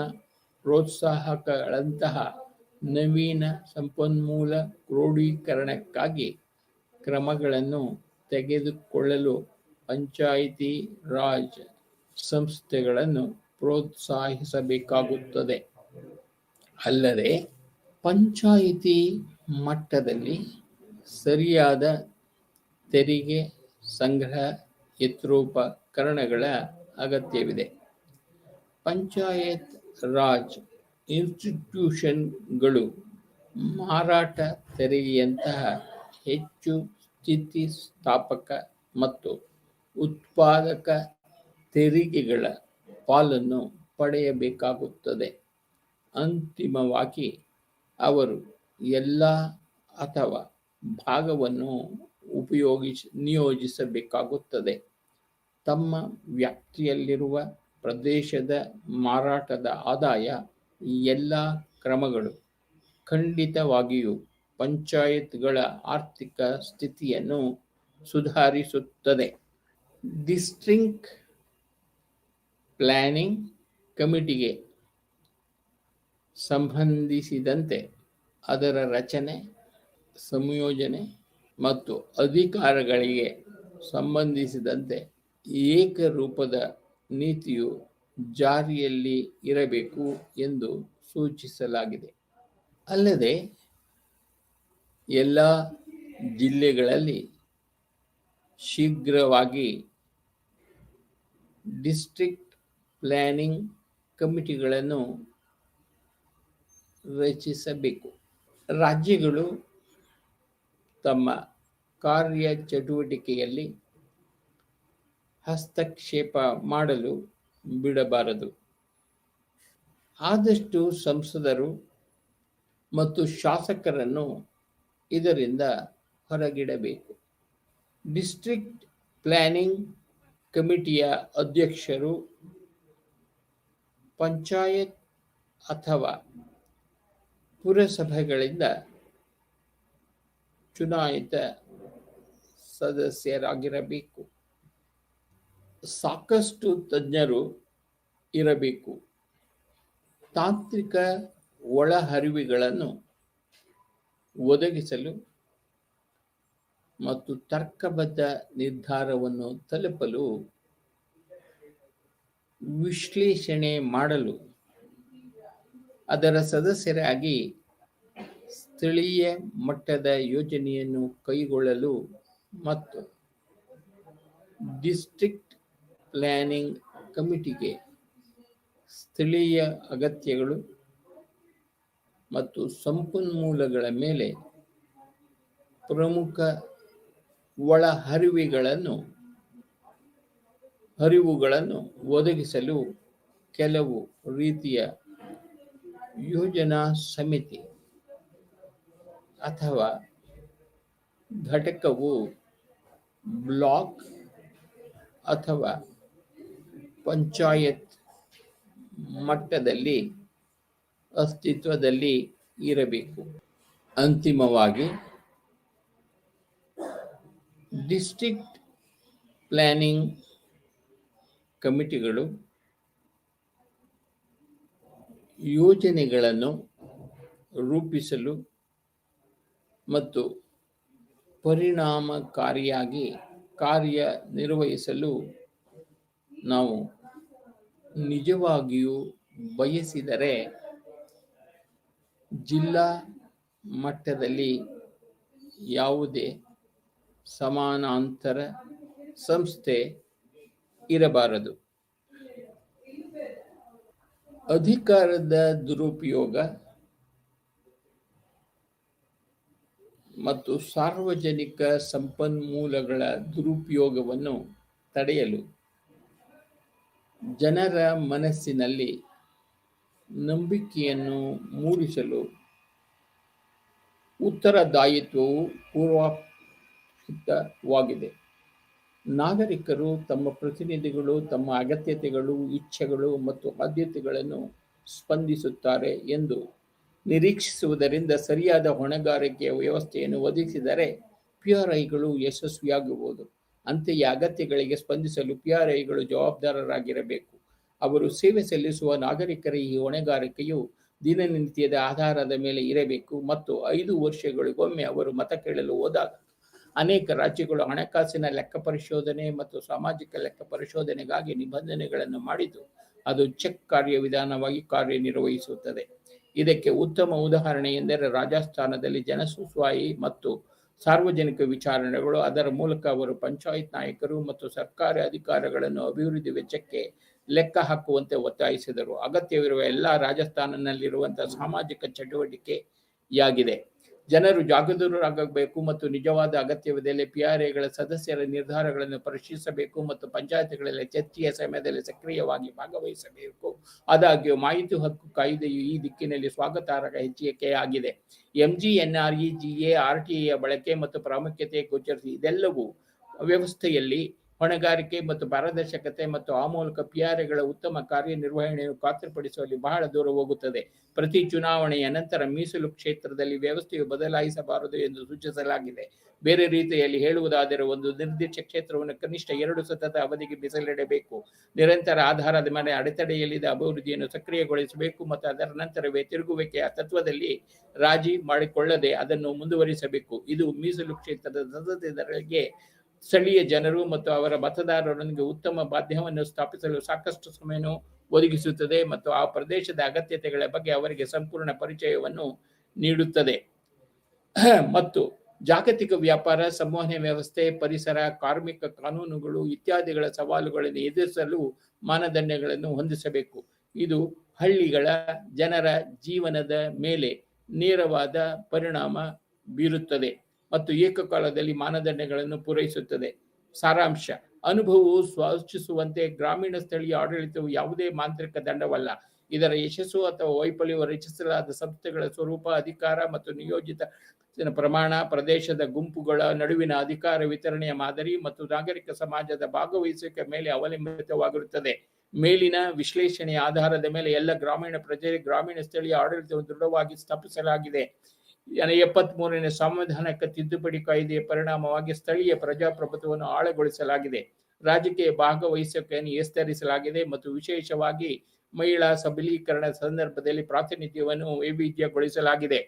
ಪ್ರೋತ್ಸಾಹಕಗಳಂತಹ ನವೀನ ಸಂಪನ್ಮೂಲ ಕ್ರೋಢೀಕರಣಕ್ಕಾಗಿ ಕ್ರಮಗಳನ್ನು ತೆಗೆದುಕೊಳ್ಳಲು ಪಂಚಾಯಿತಿ ರಾಜ್ ಸಂಸ್ಥೆಗಳನ್ನು ಪ್ರೋತ್ಸಾಹಿಸಬೇಕಾಗುತ್ತದೆ. ಅಲ್ಲದೆ ಪಂಚಾಯಿತಿ ಮಟ್ಟದಲ್ಲಿ ಸರಿಯಾದ ತೆರಿಗೆ ಸಂಗ್ರಹ ಯಂತ್ರೋಪಕರಣಗಳ ಅಗತ್ಯವಿದೆ. ಪಂಚಾಯತ್ ರಾಜ್ ಇನ್ಸ್ಟಿಟ್ಯೂಷನ್ಗಳು ಮಾರಾಟ ತೆರಿಗೆಯಂತಹ ಹೆಚ್ಚು ಸ್ಥಿತಿಸ್ಥಾಪಕ ಮತ್ತು ಉತ್ಪಾದಕ ತೆರಿಗೆಗಳ ಪಾಲನ್ನು ಪಡೆಯಬೇಕಾಗುತ್ತದೆ. ಅಂತಿಮವಾಗಿ ಅವರು ಎಲ್ಲ ಅಥವಾ ಭಾಗವನ್ನು ನಿಯೋಜಿಸಬೇಕಾಗುತ್ತದೆ. ತಮ್ಮ ವ್ಯಾಪ್ತಿಯಲ್ಲಿರುವ ಪ್ರದೇಶದ ಮಾರಾಟದ ಆದಾಯ ಈ ಎಲ್ಲ ಕ್ರಮಗಳು ಖಂಡಿತವಾಗಿಯೂ ಪಂಚಾಯತ್ಗಳ ಆರ್ಥಿಕ ಸ್ಥಿತಿಯನ್ನು ಸುಧಾರಿಸುತ್ತದೆ. ಡಿಸ್ಟ್ರಿಕ್ಟ್ ಪ್ಲಾನಿಂಗ್ ಕಮಿಟಿಗೆ ಸಂಬಂಧಿಸಿದಂತೆ ಅದರ ರಚನೆ, ಸಂಯೋಜನೆ ಮತ್ತು ಅಧಿಕಾರಗಳಿಗೆ ಸಂಬಂಧಿಸಿದಂತೆ ಏಕರೂಪದ ನೀತಿಯು ಜಾರಿಯಲ್ಲಿ ಇರಬೇಕು ಎಂದು ಸೂಚಿಸಲಾಗಿದೆ. ಅಲ್ಲದೆ ಎಲ್ಲ ಜಿಲ್ಲೆಗಳಲ್ಲಿ ಶೀಘ್ರವಾಗಿ ಡಿಸ್ಟ್ರಿಕ್ಟ್ ಪ್ಲಾನಿಂಗ್ ಕಮಿಟಿಗಳನ್ನು ರಚಿಸಬೇಕು. ರಾಜ್ಯಗಳು ತಮ್ಮ ಕಾರ್ಯಚಟುವಟಿಕೆಯಲ್ಲಿ ಹಸ್ತಕ್ಷೇಪ ಮಾಡಲು ಬಿಡಬಾರದು. ಆದಷ್ಟು ಸಂಸದರು ಮತ್ತು ಶಾಸಕರನ್ನು ಇದರಿಂದ ಹೊರಗಿಡಬೇಕು. ಡಿಸ್ಟ್ರಿಕ್ಟ್ ಪ್ಲಾನಿಂಗ್ ಕಮಿಟಿಯ ಅಧ್ಯಕ್ಷರು ಪಂಚಾಯತ್ ಅಥವಾ ಪುರಸಭೆಗಳಿಂದ ಚುನಾಯಿತ ಸದಸ್ಯರಾಗಿರಬೇಕು. ಸಾಕಷ್ಟು ತಜ್ಞರು ಇರಬೇಕು. ತಾಂತ್ರಿಕ ಒಳಹರಿವುಗಳನ್ನು ಒದಗಿಸಲು ಮತ್ತು ತರ್ಕಬದ್ಧ ನಿರ್ಧಾರವನ್ನು ತಲುಪಲು ವಿಶ್ಲೇಷಣೆ ಮಾಡಲು ಅದರ ಸದಸ್ಯರಾಗಿ ಸ್ಥಳೀಯ ಮಟ್ಟದ ಯೋಜನೆಯನ್ನು ಕೈಗೊಳ್ಳಲು ಮತ್ತು ಡಿಸ್ಟ್ರಿಕ್ಟ್ ಪ್ಲಾನಿಂಗ್ ಕಮಿಟಿಗೆ ಸ್ಥಳೀಯ ಅಗತ್ಯಗಳು ಮತ್ತು ಸಂಪನ್ಮೂಲಗಳ ಮೇಲೆ ಪ್ರಮುಖ ಹರಿವುಗಳನ್ನು ಒದಗಿಸಲು ಕೆಲವು ರೀತಿಯ ಯೋಜನಾ ಸಮಿತಿ ಅಥವಾ ಘಟಕವು ಬ್ಲಾಕ್ ಅಥವಾ ಪಂಚಾಯತ್ ಮಟ್ಟದಲ್ಲಿ ಅಸ್ತಿತ್ವದಲ್ಲಿ ಇರಬೇಕು. ಅಂತಿಮವಾಗಿ ಡಿಸ್ಟ್ರಿಕ್ಟ್ ಪ್ಲಾನಿಂಗ್ ಕಮಿಟಿಗಳು ಯೋಜನೆಗಳನ್ನು ರೂಪಿಸಲು ಮತ್ತು ಪರಿಣಾಮಕಾರಿಯಾಗಿ ಕಾರ್ಯನಿರ್ವಹಿಸಲು ನಾವು ನಿಜವಾಗಿಯೂ ಬಯಸಿದರೆ ಜಿಲ್ಲಾ ಮಟ್ಟದಲ್ಲಿ ಯಾವುದೇ ಸಮಾನಾಂತರ ಸಂಸ್ಥೆ ಇರಬಾರದು. ಅಧಿಕಾರದ ದುರುಪಯೋಗ ಮತ್ತು ಸಾರ್ವಜನಿಕ ಸಂಪನ್ಮೂಲಗಳ ದುರುಪಯೋಗವನ್ನು ತಡೆಯಲು ಜನರ ಮನಸ್ಸಿನಲ್ಲಿ ನಂಬಿಕೆಯನ್ನು ಮೂಡಿಸಲು ಉತ್ತರದಾಯಿತ್ವವು ಪೂರ್ವಹಿತವಾಗಿದೆ. ನಾಗರಿಕರು ತಮ್ಮ ಪ್ರತಿನಿಧಿಗಳು ತಮ್ಮ ಅಗತ್ಯತೆಗಳು, ಇಚ್ಛೆಗಳು ಮತ್ತು ಆದ್ಯತೆಗಳನ್ನು ಸ್ಪಂದಿಸುತ್ತಾರೆ ಎಂದು ನಿರೀಕ್ಷಿಸುವುದರಿಂದ ಸರಿಯಾದ ಹೊಣೆಗಾರಿಕೆಯ ವ್ಯವಸ್ಥೆಯನ್ನು ಒದಗಿಸಿದರೆ PRIಗಳು ಯಶಸ್ವಿಯಾಗಬಹುದು. ಅಂತೆಯೇ ಅಗತ್ಯಗಳಿಗೆ ಸ್ಪಂದಿಸಲು ಪಿಆರ್ಐಗಳು ಜವಾಬ್ದಾರರಾಗಿರಬೇಕು. ಅವರು ಸೇವೆ ಸಲ್ಲಿಸುವ ನಾಗರಿಕರ ಈ ಹೊಣೆಗಾರಿಕೆಯು ದಿನನಿತ್ಯದ ಆಧಾರದ ಮೇಲೆ ಇರಬೇಕು ಮತ್ತು 5 ವರ್ಷಗಳಿಗೊಮ್ಮೆ ಅವರು ಮತ ಕೇಳಲು ಹೋದಾಗ ಅನೇಕ ರಾಜ್ಯಗಳು ಹಣಕಾಸಿನ ಲೆಕ್ಕ ಪರಿಶೋಧನೆ ಮತ್ತು ಸಾಮಾಜಿಕ ಲೆಕ್ಕ ಪರಿಶೋಧನೆಗಾಗಿ ನಿಬಂಧನೆಗಳನ್ನು ಮಾಡಿದ್ದು ಅದು ಚೆಕ್ ಕಾರ್ಯವಿಧಾನವಾಗಿ ಕಾರ್ಯನಿರ್ವಹಿಸುತ್ತದೆ. ಇದಕ್ಕೆ ಉತ್ತಮ ಉದಾಹರಣೆ ಎಂದರೆ ರಾಜಸ್ಥಾನದಲ್ಲಿ ಜನಸುಸ್ವಾಯಿ ಮತ್ತು ಸಾರ್ವಜನಿಕ ವಿಚಾರಣೆಗಳು. ಅದರ ಮೂಲಕ ಅವರು ಪಂಚಾಯತ್ ನಾಯಕರು ಮತ್ತು ಸರ್ಕಾರಿ ಅಧಿಕಾರಿಗಳನ್ನು ಅಭಿವೃದ್ಧಿ ವೆಚ್ಚಕ್ಕೆ ಲೆಕ್ಕ ಹಾಕುವಂತೆ ಒತ್ತಾಯಿಸಿದರು. ಅಗತ್ಯವಿರುವ ಎಲ್ಲ ರಾಜಸ್ಥಾನದಲ್ಲಿರುವಂತಹ ಸಾಮಾಜಿಕ ಚಟುವಟಿಕೆಯಾಗಿದೆ. ಜನರು ಜಾಗರೂಕರಾಗಬೇಕು ಮತ್ತು ನಿಜವಾದ ಅಗತ್ಯವಿದ್ದಲ್ಲಿ ಪಿಆರ್ಐಗಳ ಸದಸ್ಯರ ನಿರ್ಧಾರಗಳನ್ನು ಪರಿಶೀಲಿಸಬೇಕು ಮತ್ತು ಪಂಚಾಯತ್ಗಳಲ್ಲಿ ಚರ್ಚೆಯ ಸಮಯದಲ್ಲಿ ಸಕ್ರಿಯವಾಗಿ ಭಾಗವಹಿಸಬೇಕು. ಆದಾಗ್ಯೂ ಮಾಹಿತಿ ಹಕ್ಕು ಕಾಯ್ದೆಯು ಈ ದಿಕ್ಕಿನಲ್ಲಿ ಸ್ವಾಗತಾರ್ಹ ಹೆಜ್ಜೆಯಾಗಿದೆ. ಎಂಜಿಎನ್ಆರ್ಇಜಿಎ ಆರ್ಟಿಎಯ ಬಳಕೆ ಮತ್ತು ಪ್ರಾಮುಖ್ಯತೆ ಗೋಚರಿಸಿ ಇದೆಲ್ಲವೂ ವ್ಯವಸ್ಥೆಯಲ್ಲಿ ಹೊಣೆಗಾರಿಕೆ ಮತ್ತು ಪಾರದರ್ಶಕತೆ ಮತ್ತು ಆ ಮೂಲಕ ಪಿಆರ್ಐಗಳ ಉತ್ತಮ ಕಾರ್ಯನಿರ್ವಹಣೆಯನ್ನು ಖಾತ್ರಿಪಡಿಸುವಲ್ಲಿ ಬಹಳ ದೂರ ಹೋಗುತ್ತದೆ. ಪ್ರತಿ ಚುನಾವಣೆಯ ನಂತರ ಮೀಸಲು ಕ್ಷೇತ್ರದಲ್ಲಿ ವ್ಯವಸ್ಥೆಯು ಬದಲಾಯಿಸಬಾರದು ಎಂದು ಸೂಚಿಸಲಾಗಿದೆ. ಬೇರೆ ರೀತಿಯಲ್ಲಿ ಹೇಳುವುದಾದರೆ ಒಂದು ನಿರ್ದಿಷ್ಟ ಕ್ಷೇತ್ರವನ್ನು ಕನಿಷ್ಠ 2 ಸತತ ಅವಧಿಗೆ ಮೀಸಲಿಡಬೇಕು. ನಿರಂತರ ಆಧಾರದ ಮೇಲೆ ಅಡೆತಡೆಯಲ್ಲಿದ್ದ ಅಭಿವೃದ್ಧಿಯನ್ನು ಸಕ್ರಿಯಗೊಳಿಸಬೇಕು ಮತ್ತು ಅದರ ನಂತರವೇ ತಿರುಗುವಿಕೆಯ ತತ್ವದಲ್ಲಿ ರಾಜಿ ಮಾಡಿಕೊಳ್ಳದೆ ಅದನ್ನು ಮುಂದುವರಿಸಬೇಕು. ಇದು ಮೀಸಲು ಕ್ಷೇತ್ರದ ಸದಸ್ಯರಿಗೆ ಸ್ಥಳೀಯ ಜನರು ಮತ್ತು ಅವರ ಮತದಾರರೊಂದಿಗೆ ಉತ್ತಮ ಮಾಧ್ಯಮವನ್ನು ಸ್ಥಾಪಿಸಲು ಸಾಕಷ್ಟು ಸಮಯವನ್ನು ಒದಗಿಸುತ್ತದೆ ಮತ್ತು ಆ ಪ್ರದೇಶದ ಅಗತ್ಯತೆಗಳ ಬಗ್ಗೆ ಅವರಿಗೆ ಸಂಪೂರ್ಣ ಪರಿಚಯವನ್ನು ನೀಡುತ್ತದೆ. ಮತ್ತು ಜಾಗತಿಕ ವ್ಯಾಪಾರ, ಸಂವಹನ ವ್ಯವಸ್ಥೆ, ಪರಿಸರ, ಕಾರ್ಮಿಕ ಕಾನೂನುಗಳು ಇತ್ಯಾದಿಗಳ ಸವಾಲುಗಳನ್ನು ಎದುರಿಸಲು ಮಾನದಂಡಗಳನ್ನು ಹೊಂದಿಸಬೇಕು. ಇದು ಹಳ್ಳಿಗಳ ಜನರ ಜೀವನದ ಮೇಲೆ ನೇರವಾದ ಪರಿಣಾಮ ಬೀರುತ್ತದೆ ಮತ್ತು ಏಕಕಾಲದಲ್ಲಿ ಮಾನದಂಡಗಳನ್ನು ಪೂರೈಸುತ್ತದೆ. ಸಾರಾಂಶ: ಅನುಭವವು ಸೂಚಿಸುವಂತೆ ಗ್ರಾಮೀಣ ಸ್ಥಳೀಯ ಆಡಳಿತವು ಯಾವುದೇ ಮಾಂತ್ರಿಕ ದಂಡವಲ್ಲ. ಇದರ ಯಶಸ್ಸು ಅಥವಾ ವೈಫಲ್ಯವು ರಚಿಸಲಾದ ಸಂಸ್ಥೆಗಳ ಸ್ವರೂಪ, ಅಧಿಕಾರ ಮತ್ತು ನಿಯೋಜಿತ ಪ್ರಮಾಣ, ಪ್ರದೇಶದ ಗುಂಪುಗಳ ನಡುವಿನ ಅಧಿಕಾರ ವಿತರಣೆಯ ಮಾದರಿ ಮತ್ತು ನಾಗರಿಕ ಸಮಾಜದ ಭಾಗವಹಿಸುವಿಕೆ ಮೇಲೆ ಅವಲಂಬಿತವಾಗಿರುತ್ತದೆ. ಮೇಲಿನ ವಿಶ್ಲೇಷಣೆಯ ಆಧಾರದ ಮೇಲೆ ಎಲ್ಲ ಗ್ರಾಮೀಣ ಪ್ರಜೆಗಳಿಗೆ ಗ್ರಾಮೀಣ ಸ್ಥಳೀಯ ಆಡಳಿತವನ್ನು ದೃಢವಾಗಿ ಸ್ಥಾಪಿಸಲಾಗಿದೆ. 73ನೇ ಸಂವಿಧಾನಕ್ಕೆ ತಿದ್ದುಪಡಿ ಕಾಯ್ದೆಯ ಪರಿಣಾಮವಾಗಿ ಸ್ಥಳೀಯ ಪ್ರಜಾಪ್ರಭುತ್ವವನ್ನು ಆಳಗೊಳಿಸಲಾಗಿದೆ. ರಾಜಕೀಯ ಭಾಗವಹಿಸುವಿಕೆಯನ್ನು ವಿಸ್ತರಿಸಲಾಗಿದೆ ಮತ್ತು ವಿಶೇಷವಾಗಿ ಮಹಿಳಾ ಸಬಲೀಕರಣದ ಸಂದರ್ಭದಲ್ಲಿ ಪ್ರಾತಿನಿಧ್ಯವನ್ನು ವೈವಿಧ್ಯಗೊಳಿಸಲಾಗಿದೆ.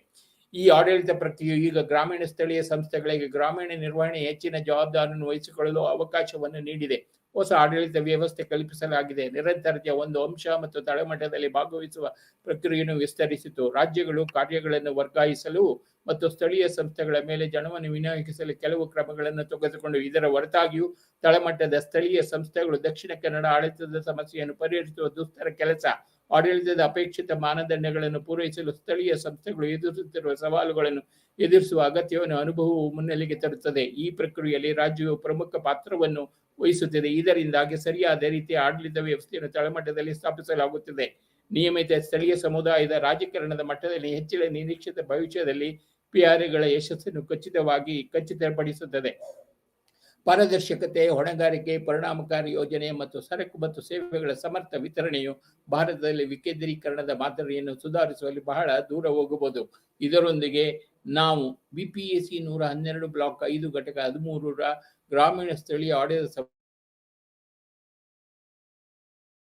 ಈ ಆಡಳಿತ ಪ್ರಕ್ರಿಯೆಯು ಈಗ ಗ್ರಾಮೀಣ ಸ್ಥಳೀಯ ಸಂಸ್ಥೆಗಳಿಗೆ ಗ್ರಾಮೀಣ ನಿರ್ವಹಣೆ ಹೆಚ್ಚಿನ ಜವಾಬ್ದಾರಿಯನ್ನು ವಹಿಸಿಕೊಳ್ಳಲು ಅವಕಾಶವನ್ನು ನೀಡಿದೆ. ಹೊಸ ಆಡಳಿತ ವ್ಯವಸ್ಥೆ ಕಲ್ಪಿಸಲಾಗಿದೆ. ನಿರಂತರತೆಯ ಒಂದು ಅಂಶ ಮತ್ತು ತಳಮಟ್ಟದಲ್ಲಿ ಭಾಗವಹಿಸುವ ಪ್ರಕ್ರಿಯೆಯನ್ನು ವಿಸ್ತರಿಸಿತು. ರಾಜ್ಯಗಳು ಕಾರ್ಯಗಳನ್ನು ವರ್ಗಾಯಿಸಲು ಮತ್ತು ಸ್ಥಳೀಯ ಸಂಸ್ಥೆಗಳ ಮೇಲೆ ಜನವನ್ನು ವಿನಿಯೋಗಿಸಲು ಕೆಲವು ಕ್ರಮಗಳನ್ನು ತೆಗೆದುಕೊಂಡು ಇದರ ಹೊರತಾಗಿಯೂ ತಳಮಟ್ಟದ ಸ್ಥಳೀಯ ಸಂಸ್ಥೆಗಳು ದಕ್ಷಿಣ ಕನ್ನಡ ಆಡಳಿತದ ಸಮಸ್ಯೆಯನ್ನು ಪರಿಹರಿಸುವ ದುಸ್ತರ ಕೆಲಸ. ಆಡಳಿತದ ಅಪೇಕ್ಷಿತ ಮಾನದಂಡಗಳನ್ನು ಪೂರೈಸಲು ಸ್ಥಳೀಯ ಸಂಸ್ಥೆಗಳು ಎದುರಿಸುತ್ತಿರುವ ಸವಾಲುಗಳನ್ನು ಎದುರಿಸುವ ಅಗತ್ಯವನ್ನು ಅನುಭವವು ಮುನ್ನೆಲೆಗೆ ತರುತ್ತದೆ. ಈ ಪ್ರಕ್ರಿಯೆಯಲ್ಲಿ ರಾಜ್ಯವು ಪ್ರಮುಖ ಪಾತ್ರವನ್ನು ವಹಿಸುತ್ತದೆ. ಇದರಿಂದಾಗಿ ಸರಿಯಾದ ರೀತಿಯ ಆಡಳಿತ ವ್ಯವಸ್ಥೆಯನ್ನು ತಳಮಟ್ಟದಲ್ಲಿ ಸ್ಥಾಪಿಸಲಾಗುತ್ತದೆ. ನಿಯಮಿತ ಸ್ಥಳೀಯ ಸಮುದಾಯದ ರಾಜಕಾರಣದ ಮಟ್ಟದಲ್ಲಿ ಹೆಚ್ಚಿನ ನಿರೀಕ್ಷಿತ ಭವಿಷ್ಯದಲ್ಲಿ ಪಿಆರ್ಐಗಳ ಯಶಸ್ಸನ್ನು ಖಚಿತಪಡಿಸುತ್ತದೆ. ಪಾರದರ್ಶಕತೆ, ಹೊಣೆಗಾರಿಕೆ, ಪರಿಣಾಮಕಾರಿ ಯೋಜನೆ ಮತ್ತು ಸರಕು ಮತ್ತು ಸೇವೆಗಳ ಸಮರ್ಥ ವಿತರಣೆಯು ಭಾರತದಲ್ಲಿ ವಿಕೇಂದ್ರೀಕರಣದ ಮಾದರಿಯನ್ನು ಸುಧಾರಿಸುವಲ್ಲಿ ಬಹಳ ದೂರ ಹೋಗಬಹುದು. ಇದರೊಂದಿಗೆ ನಾವು ಬಿಪಿಎಸಿ 112 ಬ್ಲಾಕ್ 5 ಘಟಕ 13ರ ಗ್ರಾಮೀಣ ಸ್ಥಳೀಯ ಆಡಳಿತ